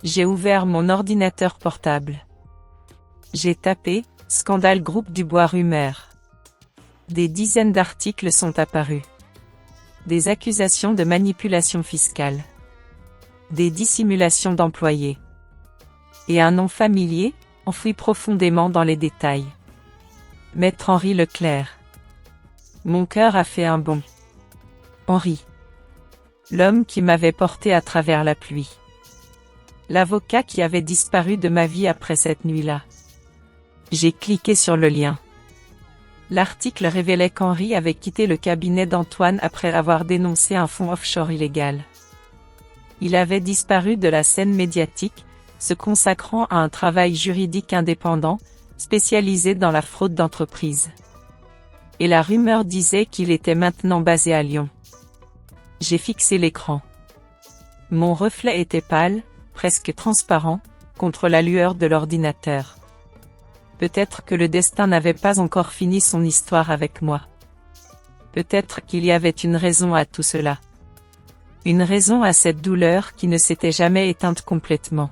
J'ai ouvert mon ordinateur portable. J'ai tapé « Scandale groupe Dubois rumeur ». Des dizaines d'articles sont apparus. Des accusations de manipulation fiscale. Des dissimulations d'employés. Et un nom familier, enfoui profondément dans les détails. Maître Henri Leclerc. Mon cœur a fait un bond. Henri. L'homme qui m'avait porté à travers la pluie. L'avocat qui avait disparu de ma vie après cette nuit-là. J'ai cliqué sur le lien. L'article révélait qu'Henri avait quitté le cabinet d'Antoine après avoir dénoncé un fonds offshore illégal. Il avait disparu de la scène médiatique, se consacrant à un travail juridique indépendant, spécialisé dans la fraude d'entreprise. Et la rumeur disait qu'il était maintenant basé à Lyon. J'ai fixé l'écran. Mon reflet était pâle, presque transparent, contre la lueur de l'ordinateur. Peut-être que le destin n'avait pas encore fini son histoire avec moi. Peut-être qu'il y avait une raison à tout cela. Une raison à cette douleur qui ne s'était jamais éteinte complètement.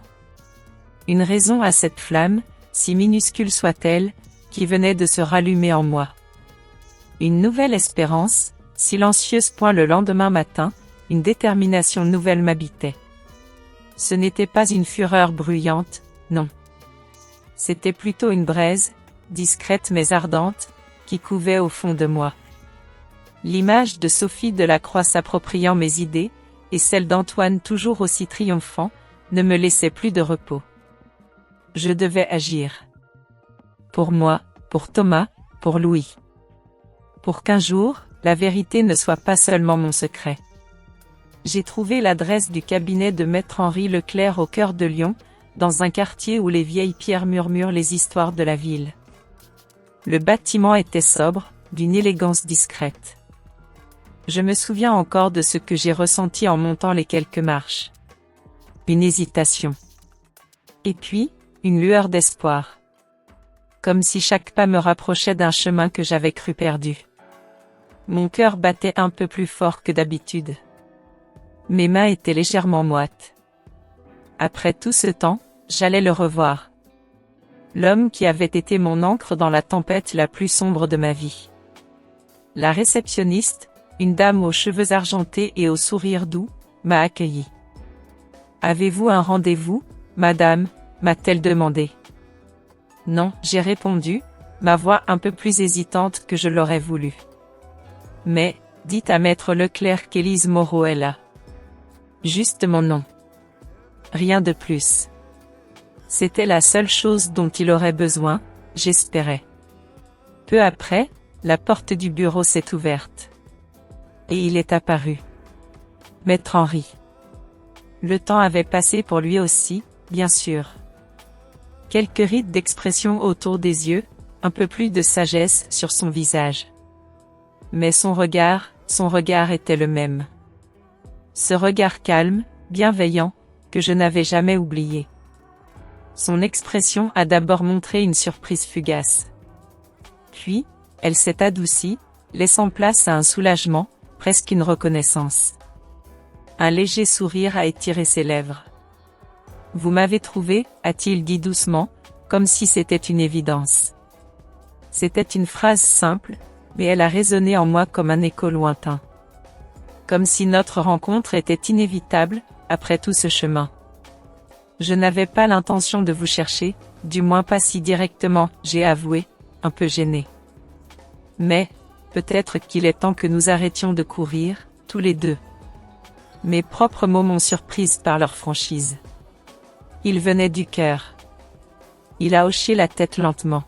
Une raison à cette flamme, si minuscule soit-elle, qui venait de se rallumer en moi. Une nouvelle espérance, silencieuse point le lendemain matin, une détermination nouvelle m'habitait. Ce n'était pas une fureur bruyante, non. C'était plutôt une braise, discrète mais ardente, qui couvait au fond de moi. L'image de Sophie Delacroix s'appropriant mes idées, et celle d'Antoine toujours aussi triomphant, ne me laissait plus de repos. Je devais agir. Pour moi, pour Thomas, pour Louis. Pour qu'un jour, la vérité ne soit pas seulement mon secret. J'ai trouvé l'adresse du cabinet de Maître Henri Leclerc au cœur de Lyon, dans un quartier où les vieilles pierres murmurent les histoires de la ville. Le bâtiment était sobre, d'une élégance discrète. Je me souviens encore de ce que j'ai ressenti en montant les quelques marches. Une hésitation. Et puis, une lueur d'espoir. Comme si chaque pas me rapprochait d'un chemin que j'avais cru perdu. Mon cœur battait un peu plus fort que d'habitude. Mes mains étaient légèrement moites. Après tout ce temps, j'allais le revoir. L'homme qui avait été mon ancre dans la tempête la plus sombre de ma vie. La réceptionniste, une dame aux cheveux argentés et au sourire doux, m'a accueilli. « Avez-vous un rendez-vous, madame ?» m'a-t-elle demandé. « Non, » j'ai répondu, ma voix un peu plus hésitante que je l'aurais voulu. « Mais, dites à maître Leclerc qu'Élise Moreau est là. » Juste mon nom. Rien de plus. C'était la seule chose dont il aurait besoin, j'espérais. Peu après, la porte du bureau s'est ouverte. Et il est apparu. Maître Henri. Le temps avait passé pour lui aussi, bien sûr. Quelques rides d'expression autour des yeux, un peu plus de sagesse sur son visage. Mais son regard était le même. Ce regard calme, bienveillant, que je n'avais jamais oublié. Son expression a d'abord montré une surprise fugace. Puis, elle s'est adoucie, laissant place à un soulagement, presque une reconnaissance. Un léger sourire a étiré ses lèvres. « Vous m'avez trouvé » a-t-il dit doucement, comme si c'était une évidence. C'était une phrase simple, mais elle a résonné en moi comme un écho lointain. Comme si notre rencontre était inévitable, après tout ce chemin. Je n'avais pas l'intention de vous chercher, du moins pas si directement, j'ai avoué, un peu gêné. Mais, peut-être qu'il est temps que nous arrêtions de courir, tous les deux. Mes propres mots m'ont surprise par leur franchise. Ils venaient du cœur. Il a hoché la tête lentement.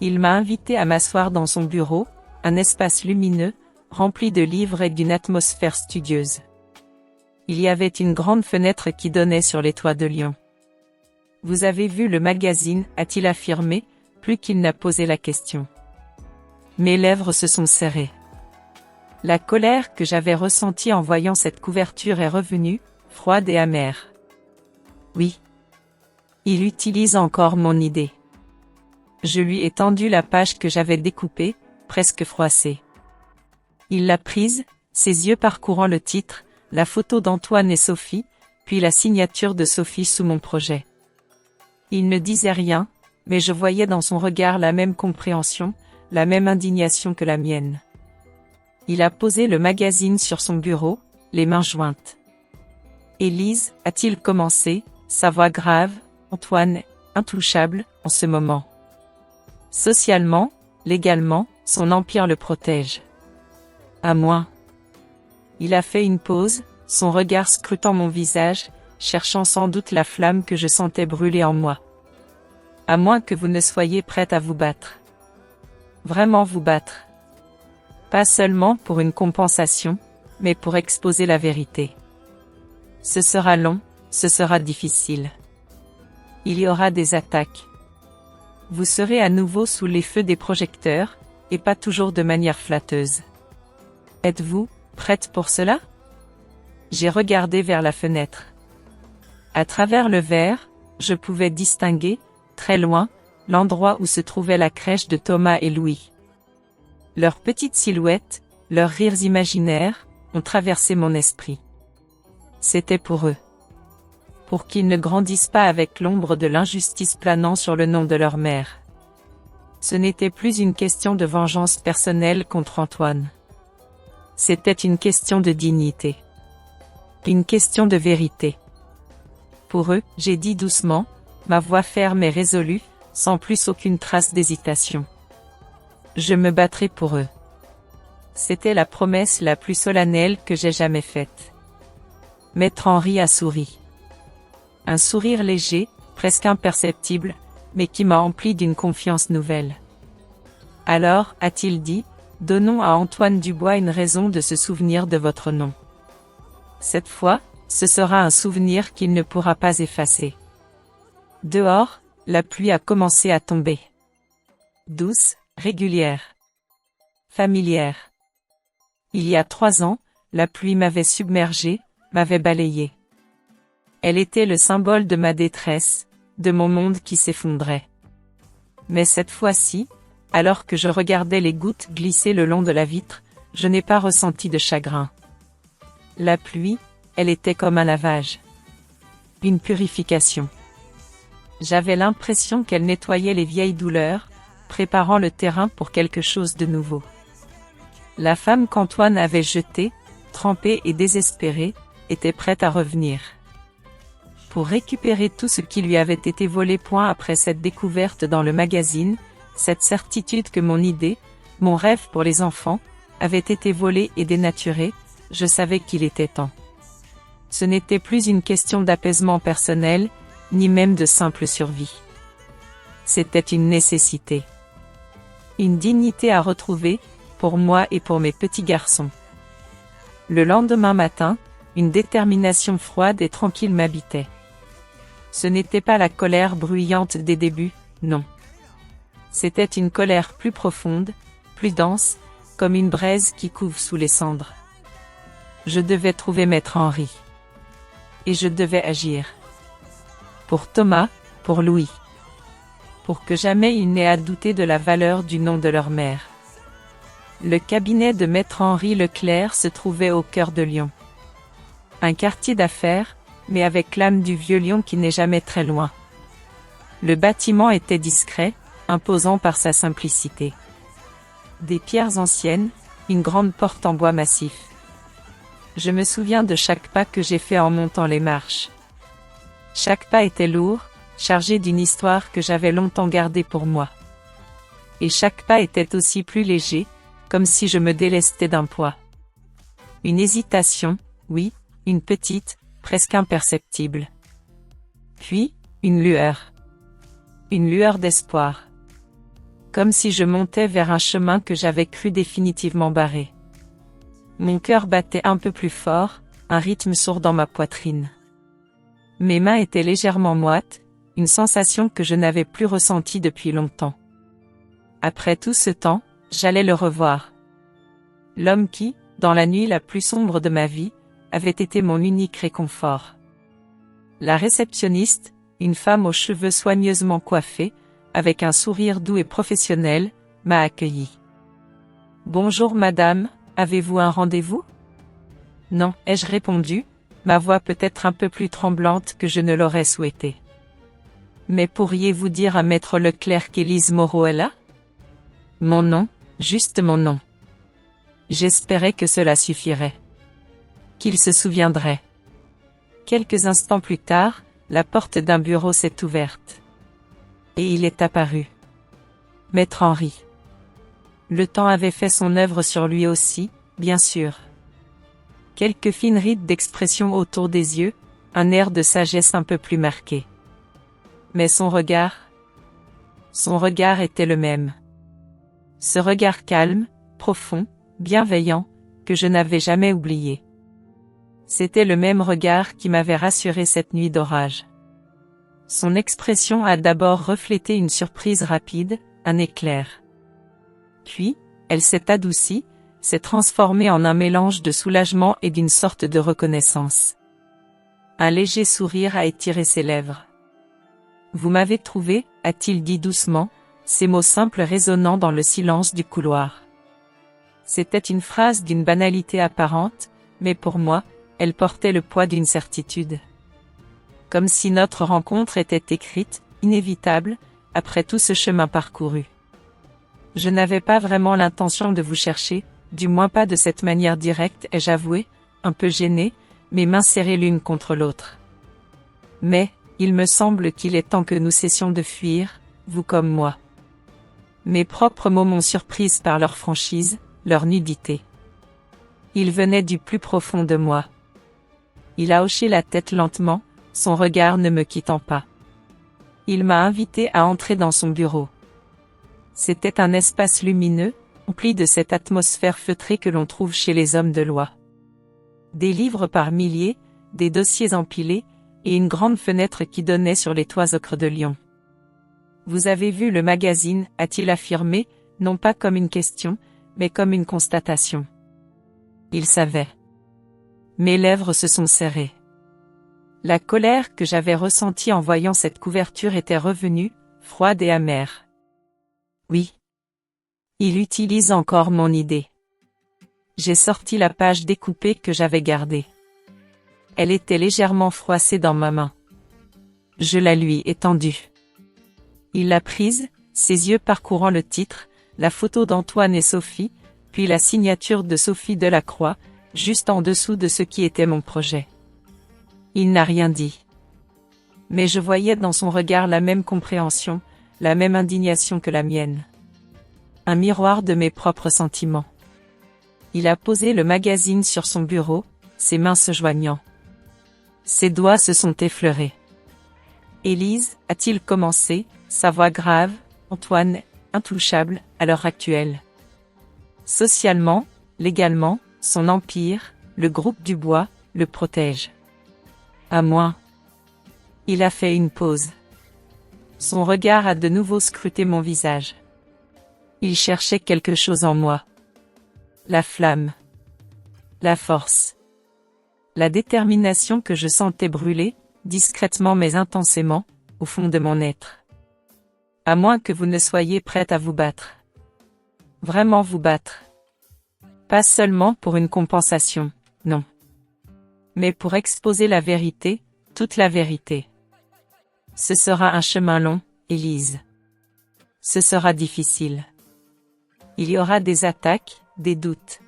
Il m'a invité à m'asseoir dans son bureau, un espace lumineux, rempli de livres et d'une atmosphère studieuse. Il y avait une grande fenêtre qui donnait sur les toits de Lyon. « Vous avez vu le magazine » a-t-il affirmé, plus qu'il n'a posé la question. Mes lèvres se sont serrées. La colère que j'avais ressentie en voyant cette couverture est revenue, froide et amère. Oui. Il utilise encore mon idée. Je lui ai tendu la page que j'avais découpée, presque froissée. Il l'a prise, ses yeux parcourant le titre, la photo d'Antoine et Sophie, puis la signature de Sophie sous mon projet. Il ne disait rien, mais je voyais dans son regard la même compréhension, la même indignation que la mienne. Il a posé le magazine sur son bureau, les mains jointes. « Élise, a-t-il commencé, sa voix grave, Antoine, intouchable, en ce moment. Socialement, légalement, son empire le protège. À moins. » Il a fait une pause, son regard scrutant mon visage, cherchant sans doute la flamme que je sentais brûler en moi. « À moins que vous ne soyez prête à vous battre. Vraiment vous battre. Pas seulement pour une compensation, mais pour exposer la vérité. Ce sera long, ce sera difficile. Il y aura des attaques. Vous serez à nouveau sous les feux des projecteurs, et pas toujours de manière flatteuse. Êtes-vous prête pour cela ? » J'ai regardé vers la fenêtre. À travers le verre, je pouvais distinguer, très loin, l'endroit où se trouvait la crèche de Thomas et Louis. Leurs petites silhouettes, leurs rires imaginaires, ont traversé mon esprit. C'était pour eux. Pour qu'ils ne grandissent pas avec l'ombre de l'injustice planant sur le nom de leur mère. Ce n'était plus une question de vengeance personnelle contre Antoine. C'était une question de dignité. Une question de vérité. Pour eux, j'ai dit doucement, ma voix ferme et résolue, sans plus aucune trace d'hésitation. Je me battrai pour eux. C'était la promesse la plus solennelle que j'ai jamais faite. Maître Henri a souri. Un sourire léger, presque imperceptible, mais qui m'a empli d'une confiance nouvelle. Alors, a-t-il dit, donnons à Antoine Dubois une raison de se souvenir de votre nom. Cette fois, ce sera un souvenir qu'il ne pourra pas effacer. Dehors, la pluie a commencé à tomber. Douce, régulière. Familière. Il y a 3 ans, la pluie m'avait submergé, m'avait balayé. Elle était le symbole de ma détresse, de mon monde qui s'effondrait. Mais cette fois-ci, alors que je regardais les gouttes glisser le long de la vitre, je n'ai pas ressenti de chagrin. La pluie, elle était comme un lavage. Une purification. J'avais l'impression qu'elle nettoyait les vieilles douleurs, préparant le terrain pour quelque chose de nouveau. La femme qu'Antoine avait jetée, trempée et désespérée, était prête à revenir. Pour récupérer tout ce qui lui avait été volé. Après cette découverte dans le magazine, cette certitude que mon idée, mon rêve pour les enfants, avait été volé et dénaturé, je savais qu'il était temps. Ce n'était plus une question d'apaisement personnel, ni même de simple survie. C'était une nécessité. Une dignité à retrouver, pour moi et pour mes petits garçons. Le lendemain matin, une détermination froide et tranquille m'habitait. Ce n'était pas la colère bruyante des débuts, non. C'était une colère plus profonde, plus dense, comme une braise qui couve sous les cendres. Je devais trouver Maître Henri. Et je devais agir. Pour Thomas, pour Louis. Pour que jamais il n'ait à douter de la valeur du nom de leur mère. Le cabinet de Maître Henri Leclerc se trouvait au cœur de Lyon. Un quartier d'affaires, mais avec l'âme du vieux Lyon qui n'est jamais très loin. Le bâtiment était discret, imposant par sa simplicité. Des pierres anciennes, une grande porte en bois massif. Je me souviens de chaque pas que j'ai fait en montant les marches. Chaque pas était lourd, chargé d'une histoire que j'avais longtemps gardée pour moi. Et chaque pas était aussi plus léger, comme si je me délestais d'un poids. Une hésitation, oui, une petite, presque imperceptible. Puis, une lueur. Une lueur d'espoir. Comme si je montais vers un chemin que j'avais cru définitivement barré. Mon cœur battait un peu plus fort, un rythme sourd dans ma poitrine. Mes mains étaient légèrement moites, une sensation que je n'avais plus ressentie depuis longtemps. Après tout ce temps, j'allais le revoir. L'homme qui, dans la nuit la plus sombre de ma vie, avait été mon unique réconfort. La réceptionniste, une femme aux cheveux soigneusement coiffés, avec un sourire doux et professionnel, m'a accueilli. « Bonjour madame, avez-vous un rendez-vous » ? « Non, ai-je répondu, ma voix peut-être un peu plus tremblante que je ne l'aurais souhaité. Mais pourriez-vous dire à Maître Leclerc qu'Élise Moreau est là? Mon nom, juste mon nom. J'espérais que cela suffirait. Qu'il se souviendrait. Quelques instants plus tard, la porte d'un bureau s'est ouverte. Et il est apparu. Maître Henri. Le temps avait fait son œuvre sur lui aussi, bien sûr. Quelques fines rides d'expression autour des yeux, un air de sagesse un peu plus marqué. Mais son regard était le même. Ce regard calme, profond, bienveillant, que je n'avais jamais oublié. C'était le même regard qui m'avait rassuré cette nuit d'orage. Son expression a d'abord reflété une surprise rapide, un éclair. Puis, elle s'est adoucie, s'est transformée en un mélange de soulagement et d'une sorte de reconnaissance. Un léger sourire a étiré ses lèvres. « Vous m'avez trouvé » a-t-il dit doucement, ces mots simples résonnant dans le silence du couloir. C'était une phrase d'une banalité apparente, mais pour moi, elle portait le poids d'une certitude. Comme si notre rencontre était écrite, inévitable, après tout ce chemin parcouru. Je n'avais pas vraiment l'intention de vous chercher, du moins pas de cette manière directe, ai-je avoué, un peu gêné, mes mains serrées l'une contre l'autre. Mais, il me semble qu'il est temps que nous cessions de fuir, vous comme moi. Mes propres mots m'ont surprise par leur franchise, leur nudité. Ils venaient du plus profond de moi. Il a hoché la tête lentement, son regard ne me quittant pas. Il m'a invité à entrer dans son bureau. C'était un espace lumineux, empli de cette atmosphère feutrée que l'on trouve chez les hommes de loi. Des livres par milliers, des dossiers empilés, et une grande fenêtre qui donnait sur les toits ocre de Lyon. « Vous avez vu le magazine » a-t-il affirmé, non pas comme une question, mais comme une constatation. Il savait. Mes lèvres se sont serrées. La colère que j'avais ressentie en voyant cette couverture était revenue, froide et amère. Oui. Il utilise encore mon idée. J'ai sorti la page découpée que j'avais gardée. Elle était légèrement froissée dans ma main. Je la lui ai tendue. Il l'a prise, ses yeux parcourant le titre, la photo d'Antoine et Sophie, puis la signature de Sophie Delacroix, juste en dessous de ce qui était mon projet. Il n'a rien dit. Mais je voyais dans son regard la même compréhension, la même indignation que la mienne. Un miroir de mes propres sentiments. Il a posé le magazine sur son bureau, ses mains se joignant. Ses doigts se sont effleurés. « Élise » a-t-il commencé, sa voix grave, Antoine, intouchable, à l'heure actuelle. Socialement, légalement, son empire, le groupe Dubois, le protège. À moins. Il a fait une pause. Son regard a de nouveau scruté mon visage. Il cherchait quelque chose en moi. La flamme. La force. La détermination que je sentais brûler, discrètement mais intensément, au fond de mon être. À moins que vous ne soyez prête à vous battre. Vraiment vous battre. Pas seulement pour une compensation, non. Mais pour exposer la vérité, toute la vérité. Ce sera un chemin long, Élise. Ce sera difficile. Il y aura des attaques, des doutes.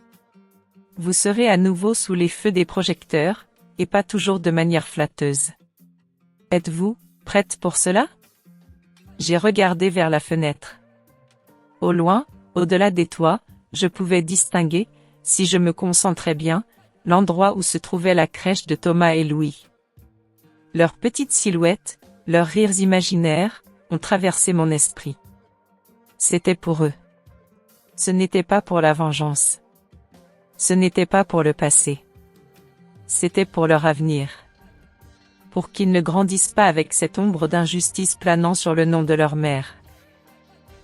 Vous serez à nouveau sous les feux des projecteurs, et pas toujours de manière flatteuse. Êtes-vous prête pour cela? J'ai regardé vers la fenêtre. Au loin, au-delà des toits, je pouvais distinguer, si je me concentrais bien, l'endroit où se trouvait la crèche de Thomas et Louis. Leurs petites silhouettes, leurs rires imaginaires, ont traversé mon esprit. C'était pour eux. Ce n'était pas pour la vengeance. Ce n'était pas pour le passé. C'était pour leur avenir. Pour qu'ils ne grandissent pas avec cette ombre d'injustice planant sur le nom de leur mère.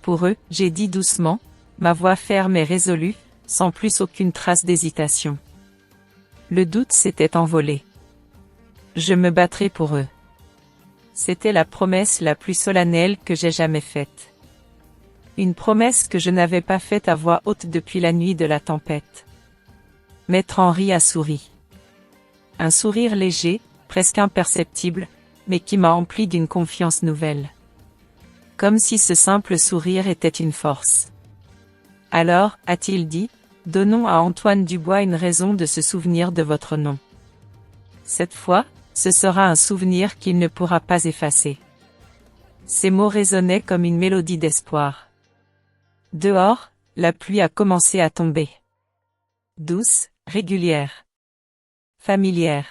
Pour eux, j'ai dit doucement, ma voix ferme et résolue, sans plus aucune trace d'hésitation. Le doute s'était envolé. Je me battrai pour eux. C'était la promesse la plus solennelle que j'ai jamais faite. Une promesse que je n'avais pas faite à voix haute depuis la nuit de la tempête. Maître Henri a souri. Un sourire léger, presque imperceptible, mais qui m'a empli d'une confiance nouvelle. Comme si ce simple sourire était une force. Alors, a-t-il dit, donnons à Antoine Dubois une raison de se souvenir de votre nom. Cette fois, ce sera un souvenir qu'il ne pourra pas effacer. Ces mots résonnaient comme une mélodie d'espoir. Dehors, la pluie a commencé à tomber. Douce, régulière. Familière.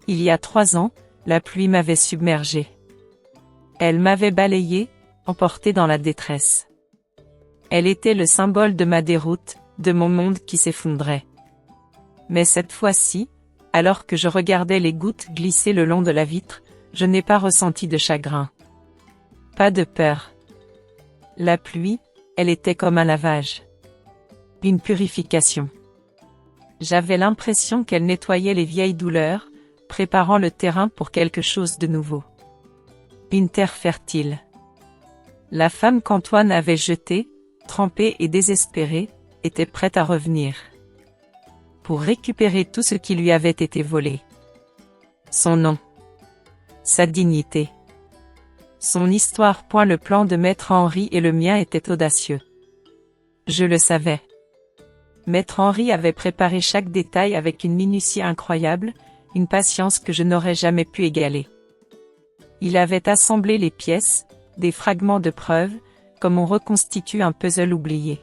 Il y a 3 ans, la pluie m'avait submergé. Elle m'avait balayé, emporté dans la détresse. Elle était le symbole de ma déroute, de mon monde qui s'effondrait. Mais cette fois-ci, alors que je regardais les gouttes glisser le long de la vitre, je n'ai pas ressenti de chagrin. Pas de peur. La pluie, elle était comme un lavage. Une purification. J'avais l'impression qu'elle nettoyait les vieilles douleurs, préparant le terrain pour quelque chose de nouveau. Une terre fertile. La femme qu'Antoine avait jetée, trempée et désespérée, était prête à revenir. Pour récupérer tout ce qui lui avait été volé. Son nom. Sa dignité. Son histoire. Le plan de Maître Henri et le mien était audacieux. Je le savais. Maître Henri avait préparé chaque détail avec une minutie incroyable, une patience que je n'aurais jamais pu égaler. Il avait assemblé les pièces, des fragments de preuves, comme on reconstitue un puzzle oublié.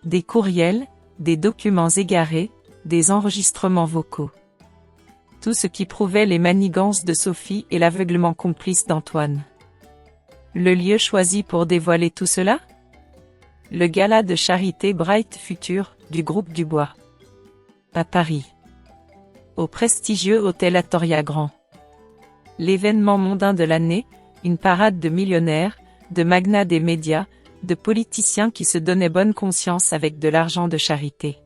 Des courriels, des documents égarés, des enregistrements vocaux. Tout ce qui prouvait les manigances de Sophie et l'aveuglement complice d'Antoine. Le lieu choisi pour dévoiler tout cela ? Le gala de charité Bright Future, du groupe Dubois. À Paris. Au prestigieux hôtel Atoria Grand. L'événement mondain de l'année, une parade de millionnaires, de magnats des médias, de politiciens qui se donnaient bonne conscience avec de l'argent de charité.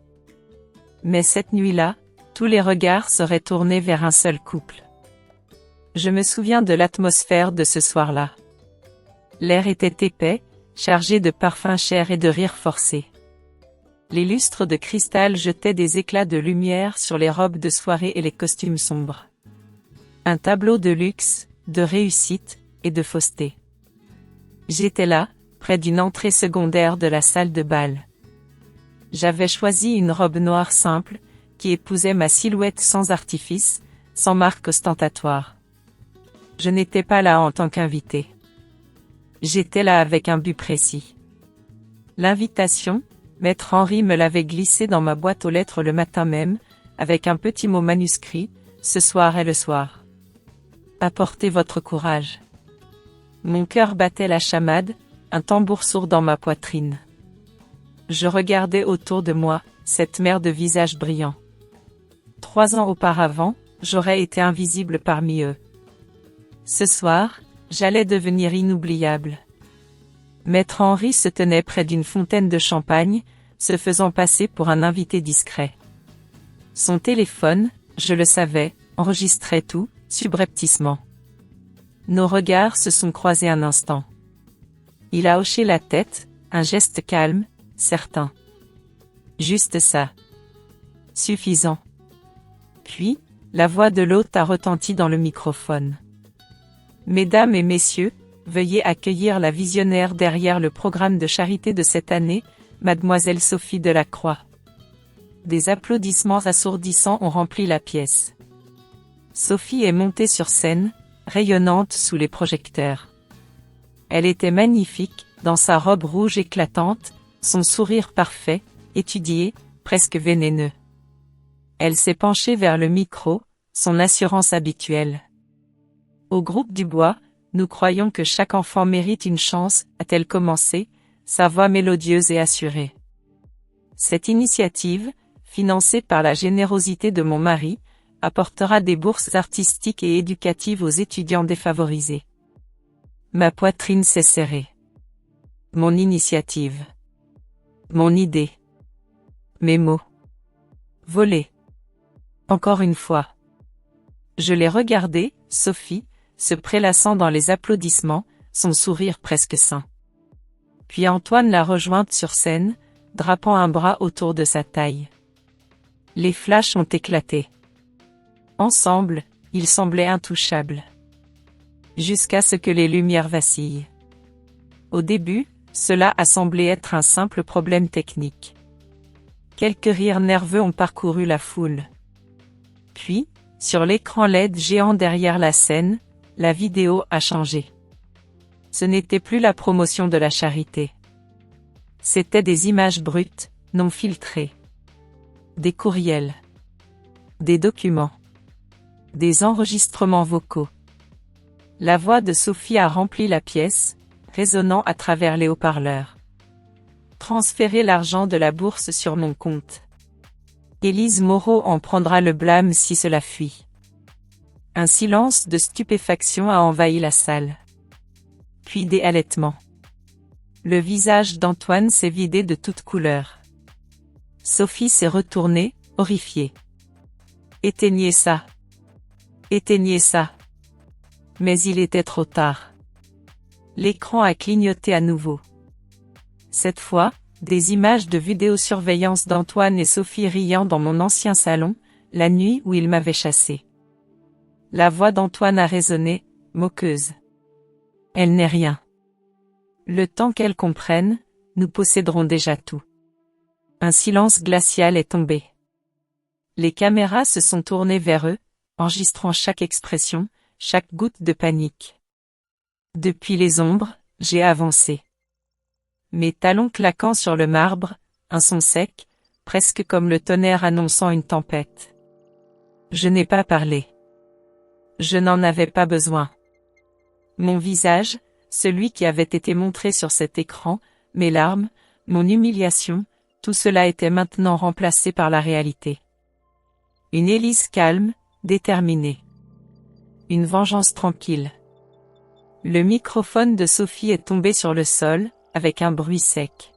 Mais cette nuit-là, tous les regards seraient tournés vers un seul couple. Je me souviens de l'atmosphère de ce soir-là. L'air était épais, chargé de parfums chers et de rires forcés. Les lustres de cristal jetaient des éclats de lumière sur les robes de soirée et les costumes sombres. Un tableau de luxe, de réussite, et de fausseté. J'étais là, près d'une entrée secondaire de la salle de bal. J'avais choisi une robe noire simple, qui épousait ma silhouette sans artifice, sans marque ostentatoire. Je n'étais pas là en tant qu'invité. J'étais là avec un but précis. L'invitation, Maître Henri me l'avait glissée dans ma boîte aux lettres le matin même, avec un petit mot manuscrit, ce soir est le soir. Apportez votre courage. Mon cœur battait la chamade, un tambour sourd dans ma poitrine. Je regardais autour de moi, cette mer de visages brillants. 3 ans auparavant, j'aurais été invisible parmi eux. Ce soir, j'allais devenir inoubliable. Maître Henri se tenait près d'une fontaine de champagne, se faisant passer pour un invité discret. Son téléphone, je le savais, enregistrait tout, subrepticement. Nos regards se sont croisés un instant. Il a hoché la tête, un geste calme, certain. Juste ça. Suffisant. Puis, la voix de l'hôte a retenti dans le microphone. Mesdames et messieurs, veuillez accueillir la visionnaire derrière le programme de charité de cette année, Mademoiselle Sophie Delacroix. Des applaudissements assourdissants ont rempli la pièce. Sophie est montée sur scène, rayonnante sous les projecteurs. Elle était magnifique, dans sa robe rouge éclatante, son sourire parfait, étudié, presque vénéneux. Elle s'est penchée vers le micro, son assurance habituelle. Au groupe Dubois, nous croyons que chaque enfant mérite une chance, a-t-elle commencé, sa voix mélodieuse et assurée. Cette initiative, financée par la générosité de mon mari, apportera des bourses artistiques et éducatives aux étudiants défavorisés. Ma poitrine s'est serrée. Mon initiative. Mon idée. Mes mots. Volés. Encore une fois. Je l'ai regardée, Sophie, se prélassant dans les applaudissements, son sourire presque sain. Puis Antoine l'a rejointe sur scène, drapant un bras autour de sa taille. Les flashs ont éclaté. Ensemble, ils semblaient intouchables. Jusqu'à ce que les lumières vacillent. Au début, cela a semblé être un simple problème technique. Quelques rires nerveux ont parcouru la foule. Puis, sur l'écran LED géant derrière la scène, la vidéo a changé. Ce n'était plus la promotion de la charité. C'étaient des images brutes, non filtrées. Des courriels. Des documents. Des enregistrements vocaux. La voix de Sophie a rempli la pièce, résonnant à travers les haut-parleurs. Transférez l'argent de la bourse sur mon compte. Élise Moreau en prendra le blâme si cela fuit. Un silence de stupéfaction a envahi la salle. Puis des halètements. Le visage d'Antoine s'est vidé de toute couleur. Sophie s'est retournée, horrifiée. Éteignez ça. Éteignez ça. Mais il était trop tard. L'écran a clignoté à nouveau. Cette fois, des images de vidéosurveillance d'Antoine et Sophie riant dans mon ancien salon, la nuit où ils m'avaient chassé. La voix d'Antoine a résonné, moqueuse. Elle n'est rien. Le temps qu'elle comprenne, nous posséderons déjà tout. Un silence glacial est tombé. Les caméras se sont tournées vers eux, enregistrant chaque expression, chaque goutte de panique. Depuis les ombres, j'ai avancé. Mes talons claquant sur le marbre, un son sec, presque comme le tonnerre annonçant une tempête. Je n'ai pas parlé. Je n'en avais pas besoin. Mon visage, celui qui avait été montré sur cet écran, mes larmes, mon humiliation, tout cela était maintenant remplacé par la réalité. Une Élise calme, déterminée. Une vengeance tranquille. Le microphone de Sophie est tombé sur le sol, avec un bruit sec.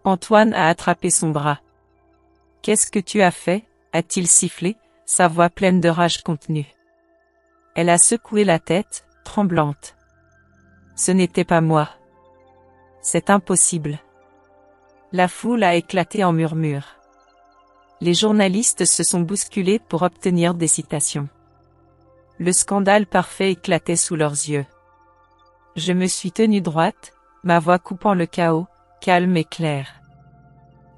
Antoine a attrapé son bras. « Qu'est-ce que tu as fait » a-t-il sifflé, sa voix pleine de rage contenue. Elle a secoué la tête, tremblante. Ce n'était pas moi. C'est impossible. La foule a éclaté en murmures. Les journalistes se sont bousculés pour obtenir des citations. Le scandale parfait éclatait sous leurs yeux. Je me suis tenue droite, ma voix coupant le chaos, calme et claire.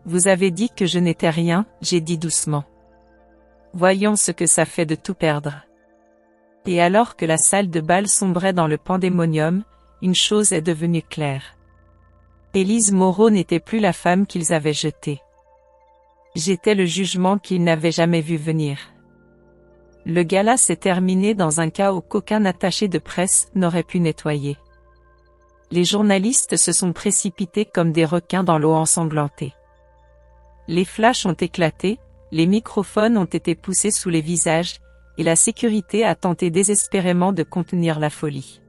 Vous avez dit que je n'étais rien, j'ai dit doucement. Voyons ce que ça fait de tout perdre. Et alors que la salle de bal sombrait dans le pandémonium, une chose est devenue claire. Élise Moreau n'était plus la femme qu'ils avaient jetée. J'étais le jugement qu'ils n'avaient jamais vu venir. Le gala s'est terminé dans un chaos qu'aucun attaché de presse n'aurait pu nettoyer. Les journalistes se sont précipités comme des requins dans l'eau ensanglantée. Les flashs ont éclaté, les microphones ont été poussés sous les visages, et la sécurité a tenté désespérément de contenir la folie.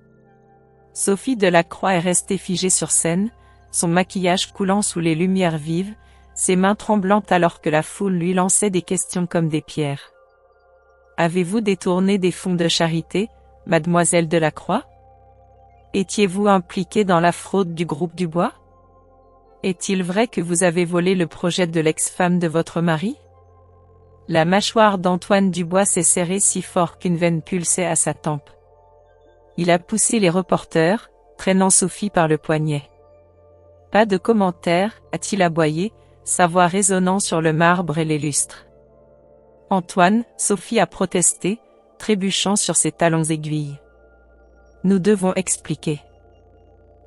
Sophie Delacroix est restée figée sur scène, son maquillage coulant sous les lumières vives, ses mains tremblantes alors que la foule lui lançait des questions comme des pierres. Avez-vous détourné des fonds de charité, mademoiselle Delacroix? Étiez-vous impliquée dans la fraude du groupe Dubois? Est-il vrai que vous avez volé le projet de l'ex-femme de votre mari? La mâchoire d'Antoine Dubois s'est serrée si fort qu'une veine pulsait à sa tempe. Il a poussé les reporters, traînant Sophie par le poignet. Pas de commentaire, a-t-il aboyé, sa voix résonnant sur le marbre et les lustres. Antoine, Sophie a protesté, trébuchant sur ses talons aiguilles. Nous devons expliquer.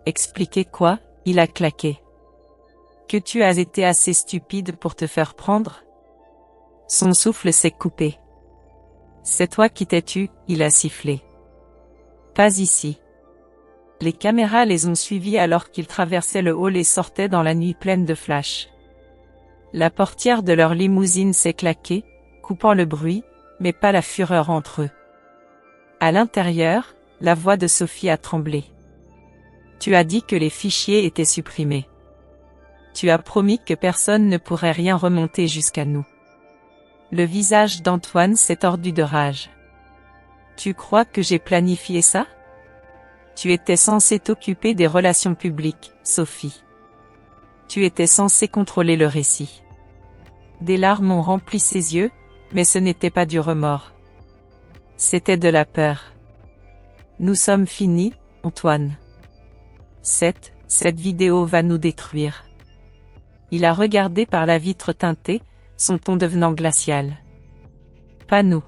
Expliquer quoi? Il a claqué. Que tu as été assez stupide pour te faire prendre? Son souffle s'est coupé. C'est toi qui t'es tu, il a sifflé. Pas ici. Les caméras les ont suivis alors qu'ils traversaient le hall et sortaient dans la nuit pleine de flashs. La portière de leur limousine s'est claquée, coupant le bruit, mais pas la fureur entre eux. À l'intérieur, la voix de Sophie a tremblé. Tu as dit que les fichiers étaient supprimés. Tu as promis que personne ne pourrait rien remonter jusqu'à nous. Le visage d'Antoine s'est tordu de rage. Tu crois que j'ai planifié ça? Tu étais censée t'occuper des relations publiques, Sophie. Tu étais censée contrôler le récit. Des larmes ont rempli ses yeux, mais ce n'était pas du remords. C'était de la peur. Nous sommes finis, Antoine. Cette vidéo va nous détruire. Il a regardé par la vitre teintée, son ton devenant glacial. Pas nous.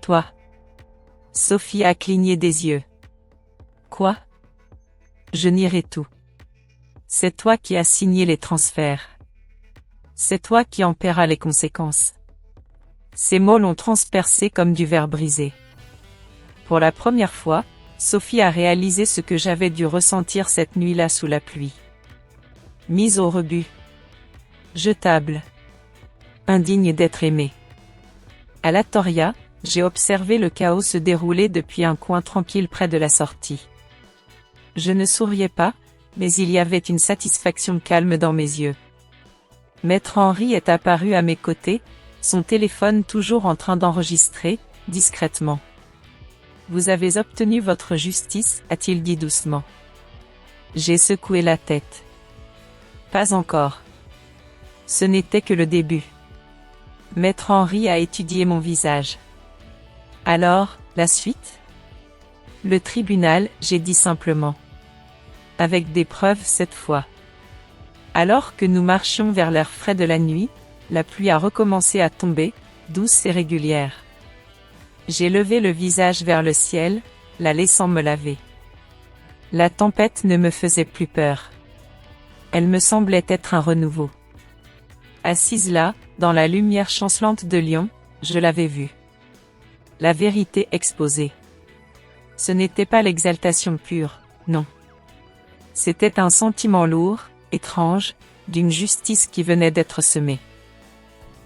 Toi. Sophie a cligné des yeux. Quoi? Je nierai tout. C'est toi qui as signé les transferts. C'est toi qui en paieras les conséquences. Ces mots l'ont transpercé comme du verre brisé. Pour la première fois, Sophie a réalisé ce que j'avais dû ressentir cette nuit-là sous la pluie. Mise au rebut. Jetable. Indigne d'être aimée. À la Toria, j'ai observé le chaos se dérouler depuis un coin tranquille près de la sortie. Je ne souriais pas, mais il y avait une satisfaction calme dans mes yeux. Maître Henri est apparu à mes côtés, son téléphone toujours en train d'enregistrer, discrètement. Vous avez obtenu votre justice, a-t-il dit doucement. J'ai secoué la tête. Pas encore. Ce n'était que le début. Maître Henri a étudié mon visage. Alors, la suite? Le tribunal, j'ai dit simplement. Avec des preuves cette fois. Alors que nous marchions vers l'air frais de la nuit, la pluie a recommencé à tomber, douce et régulière. J'ai levé le visage vers le ciel, la laissant me laver. La tempête ne me faisait plus peur. Elle me semblait être un renouveau. Assise là, dans la lumière chancelante de Lyon, je l'avais vue. La vérité exposée. Ce n'était pas l'exaltation pure, non. C'était un sentiment lourd, étrange, d'une justice qui venait d'être semée.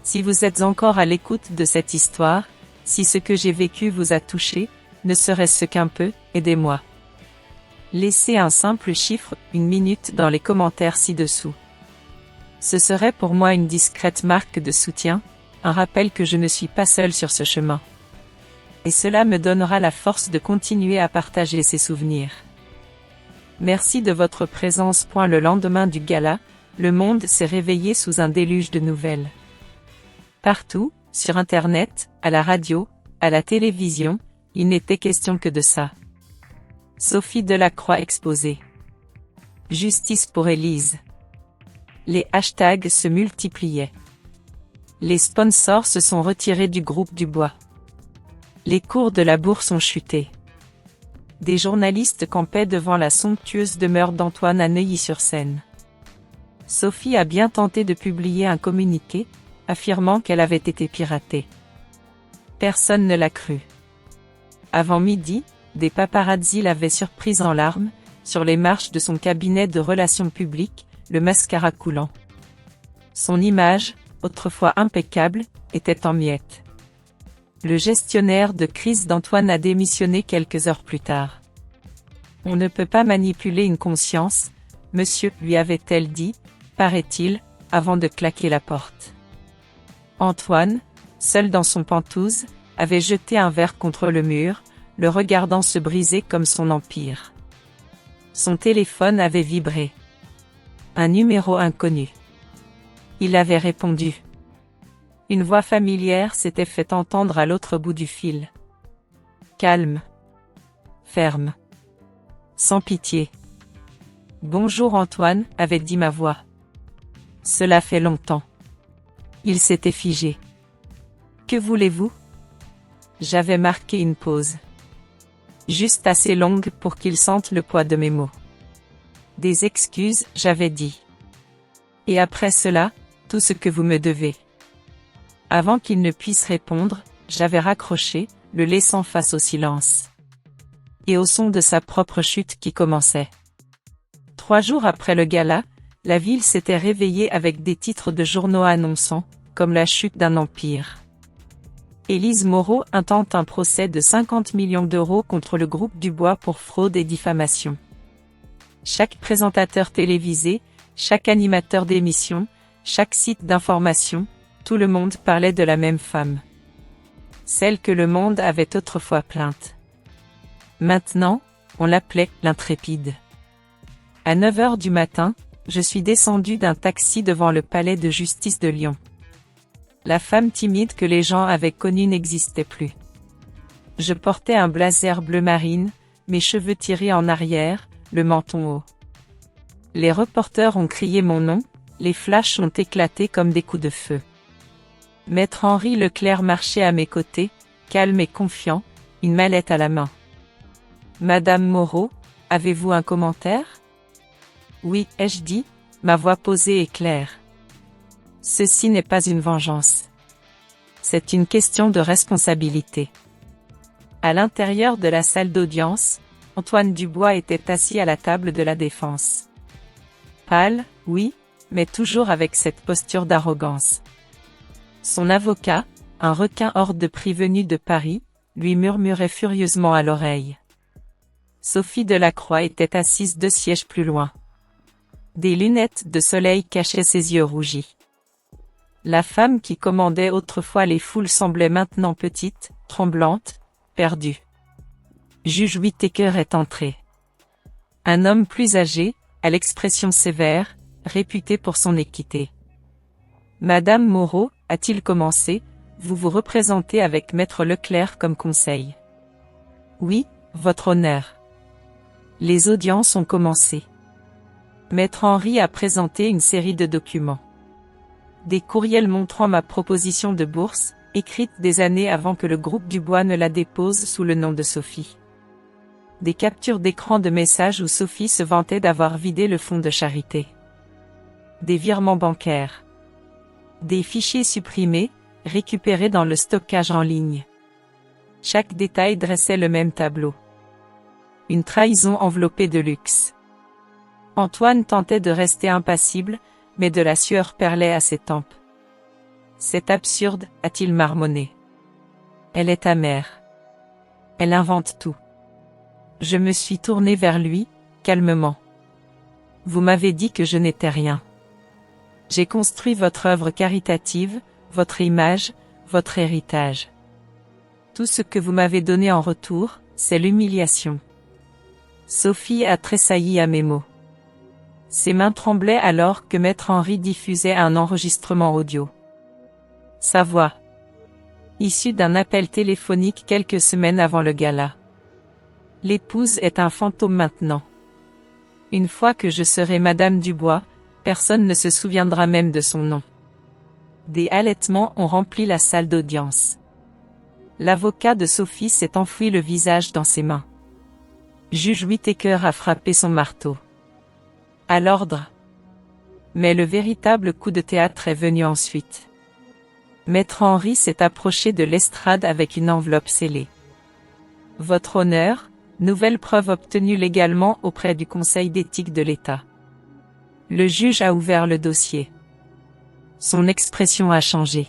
Si vous êtes encore à l'écoute de cette histoire, si ce que j'ai vécu vous a touché, ne serait-ce qu'un peu, aidez-moi. Laissez un simple chiffre, 1 minute dans les commentaires ci-dessous. Ce serait pour moi une discrète marque de soutien, un rappel que je ne suis pas seul sur ce chemin. Et cela me donnera la force de continuer à partager ces souvenirs. Merci de votre présence. Le lendemain du gala, le monde s'est réveillé sous un déluge de nouvelles. Partout, sur Internet, à la radio, à la télévision, il n'était question que de ça. Sophie Delacroix exposée. Justice pour Élise. Les hashtags se multipliaient. Les sponsors se sont retirés du groupe Dubois. Les cours de la bourse ont chuté. Des journalistes campaient devant la somptueuse demeure d'Antoine à Neuilly-sur-Seine. Sophie a bien tenté de publier un communiqué, affirmant qu'elle avait été piratée. Personne ne l'a cru. Avant midi, des paparazzis l'avaient surprise en larmes, sur les marches de son cabinet de relations publiques, le mascara coulant. Son image, autrefois impeccable, était en miettes. Le gestionnaire de crise d'Antoine a démissionné quelques heures plus tard. On ne peut pas manipuler une conscience, monsieur, lui avait-elle dit, paraît-il, avant de claquer la porte. Antoine, seul dans son pantouse, avait jeté un verre contre le mur, le regardant se briser comme son empire. Son téléphone avait vibré. Un numéro inconnu. Il avait répondu. Une voix familière s'était fait entendre à l'autre bout du fil. Calme. Ferme. Sans pitié. Bonjour Antoine, avait dit ma voix. Cela fait longtemps. Il s'était figé. Que voulez-vous? J'avais marqué une pause. Juste assez longue pour qu'il sente le poids de mes mots. Des excuses, j'avais dit. Et après cela, tout ce que vous me devez. Avant qu'il ne puisse répondre, j'avais raccroché, le laissant face au silence. Et au son de sa propre chute qui commençait. 3 jours après le gala, la ville s'était réveillée avec des titres de journaux annonçant, comme la chute d'un empire. Élise Moreau intente un procès de 50 millions d'euros contre le groupe Dubois pour fraude et diffamation. Chaque présentateur télévisé, chaque animateur d'émission, chaque site d'information, tout le monde parlait de la même femme. Celle que le monde avait autrefois plainte. Maintenant, on l'appelait l'intrépide. À 9 heures du matin, je suis descendu d'un taxi devant le palais de justice de Lyon. La femme timide que les gens avaient connue n'existait plus. Je portais un blazer bleu marine, mes cheveux tirés en arrière, le menton haut. Les reporters ont crié mon nom, les flashs ont éclaté comme des coups de feu. Maître Henri Leclerc marchait à mes côtés, calme et confiant, une mallette à la main. Madame Moreau, avez-vous un commentaire? Oui, ai-je dit, ma voix posée et claire. Ceci n'est pas une vengeance. C'est une question de responsabilité. À l'intérieur de la salle d'audience, Antoine Dubois était assis à la table de la défense. Pâle, oui, mais toujours avec cette posture d'arrogance. Son avocat, un requin hors de prix venu de Paris, lui murmurait furieusement à l'oreille. Sophie Delacroix était assise 2 sièges plus loin. Des lunettes de soleil cachaient ses yeux rougis. La femme qui commandait autrefois les foules semblait maintenant petite, tremblante, perdue. Juge Whittaker est entré. Un homme plus âgé, à l'expression sévère, réputé pour son équité. Madame Moreau, a-t-il commencé, vous vous représentez avec Maître Leclerc comme conseil. Oui, votre honneur. Les audiences ont commencé. Maître Henri a présenté une série de documents. Des courriels montrant ma proposition de bourse, écrite des années avant que le groupe Dubois ne la dépose sous le nom de Sophie. Des captures d'écran de messages où Sophie se vantait d'avoir vidé le fonds de charité. Des virements bancaires. Des fichiers supprimés, récupérés dans le stockage en ligne. Chaque détail dressait le même tableau. Une trahison enveloppée de luxe. Antoine tentait de rester impassible, mais de la sueur perlait à ses tempes. C'est absurde, a-t-il marmonné. Elle est amère. Elle invente tout. Je me suis tourné vers lui, calmement. Vous m'avez dit que je n'étais rien. J'ai construit votre œuvre caritative, votre image, votre héritage. Tout ce que vous m'avez donné en retour, c'est l'humiliation. Sophie a tressailli à mes mots. Ses mains tremblaient alors que Maître Henri diffusait un enregistrement audio. Sa voix. Issue d'un appel téléphonique quelques semaines avant le gala. L'épouse est un fantôme maintenant. Une fois que je serai Madame Dubois, personne ne se souviendra même de son nom. Des halètements ont rempli la salle d'audience. L'avocat de Sophie s'est enfoui le visage dans ses mains. Juge Whittaker a frappé son marteau. À l'ordre. Mais le véritable coup de théâtre est venu ensuite. Maître Henri s'est approché de l'estrade avec une enveloppe scellée. Votre honneur, nouvelle preuve obtenue légalement auprès du Conseil d'éthique de l'État. Le juge a ouvert le dossier. Son expression a changé.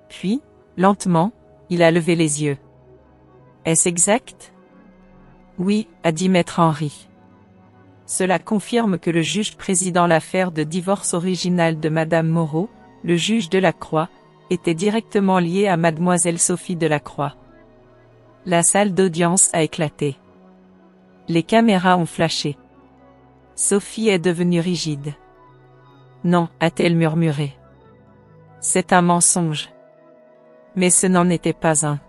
Puis, lentement, il a levé les yeux. Est-ce exact? Oui, a dit Maître Henri. Cela confirme que le juge présidant l'affaire de divorce originale de Madame Moreau, le juge Delacroix, était directement lié à Mademoiselle Sophie Delacroix. La salle d'audience a éclaté. Les caméras ont flashé. Sophie est devenue rigide. Non, a-t-elle murmuré. C'est un mensonge. Mais ce n'en était pas un.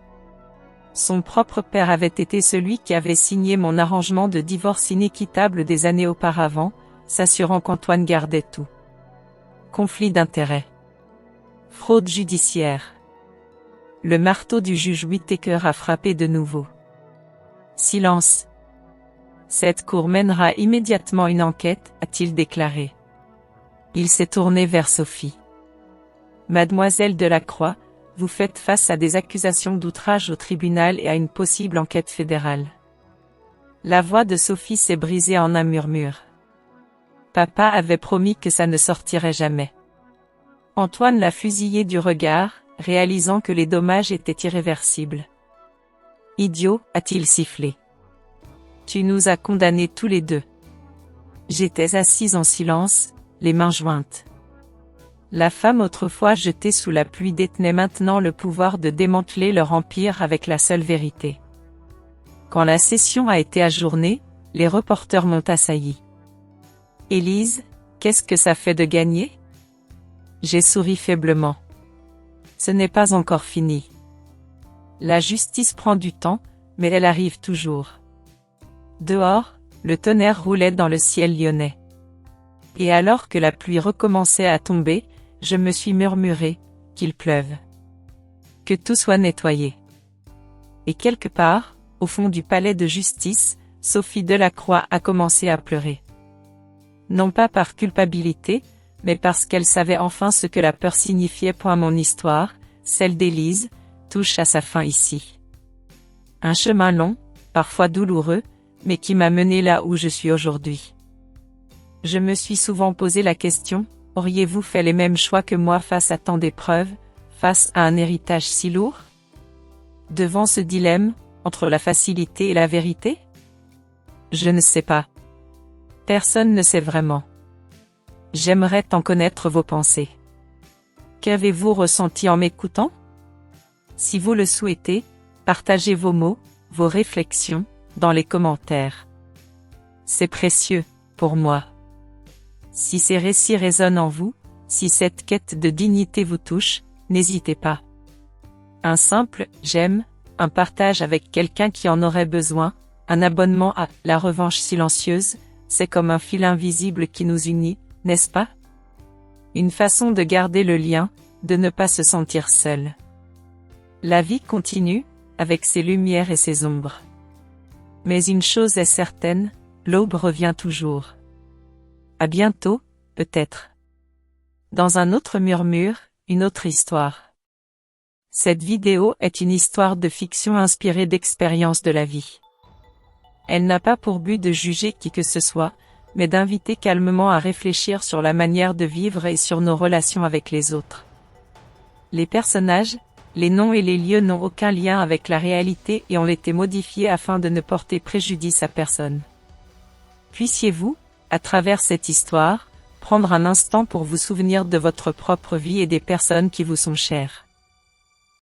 Son propre père avait été celui qui avait signé mon arrangement de divorce inéquitable des années auparavant, s'assurant qu'Antoine gardait tout. Conflit d'intérêts. Fraude judiciaire. Le marteau du juge Whittaker a frappé de nouveau. Silence. Cette cour mènera immédiatement une enquête, a-t-il déclaré. Il s'est tourné vers Sophie. Mademoiselle Delacroix, vous faites face à des accusations d'outrage au tribunal et à une possible enquête fédérale. La voix de Sophie s'est brisée en un murmure. Papa avait promis que ça ne sortirait jamais. Antoine l'a fusillé du regard, réalisant que les dommages étaient irréversibles. Idiot, a-t-il sifflé. Tu nous as condamnés tous les deux. J'étais assise en silence, les mains jointes. La femme autrefois jetée sous la pluie détenait maintenant le pouvoir de démanteler leur empire avec la seule vérité. Quand la session a été ajournée, les reporters m'ont assailli. Élise, qu'est-ce que ça fait de gagner? J'ai souri faiblement. Ce n'est pas encore fini. La justice prend du temps, mais elle arrive toujours. Dehors, le tonnerre roulait dans le ciel lyonnais. Et alors que la pluie recommençait à tomber, je me suis murmuré, qu'il pleuve. Que tout soit nettoyé. Et quelque part, au fond du palais de justice, Sophie Delacroix a commencé à pleurer. Non pas par culpabilité, mais parce qu'elle savait enfin ce que la peur signifiait. Mon histoire, celle d'Élise, touche à sa fin ici. Un chemin long, parfois douloureux, mais qui m'a mené là où je suis aujourd'hui. Je me suis souvent posé la question, auriez-vous fait les mêmes choix que moi face à tant d'épreuves, face à un héritage si lourd? Devant ce dilemme, entre la facilité et la vérité? Je ne sais pas. Personne ne sait vraiment. J'aimerais en connaître vos pensées. Qu'avez-vous ressenti en m'écoutant? Si vous le souhaitez, partagez vos mots, vos réflexions, dans les commentaires. C'est précieux, pour moi. Si ces récits résonnent en vous, si cette quête de dignité vous touche, n'hésitez pas. Un simple « j'aime », un partage avec quelqu'un qui en aurait besoin, un abonnement à « La Revanche Silencieuse », c'est comme un fil invisible qui nous unit, n'est-ce pas? Une façon de garder le lien, de ne pas se sentir seul. La vie continue, avec ses lumières et ses ombres. Mais une chose est certaine, l'aube revient toujours. À bientôt, peut-être. Dans un autre murmure, une autre histoire. Cette vidéo est une histoire de fiction inspirée d'expériences de la vie. Elle n'a pas pour but de juger qui que ce soit, mais d'inviter calmement à réfléchir sur la manière de vivre et sur nos relations avec les autres. Les personnages, les noms et les lieux n'ont aucun lien avec la réalité et ont été modifiés afin de ne porter préjudice à personne. Puissiez-vous, à travers cette histoire, prendre un instant pour vous souvenir de votre propre vie et des personnes qui vous sont chères.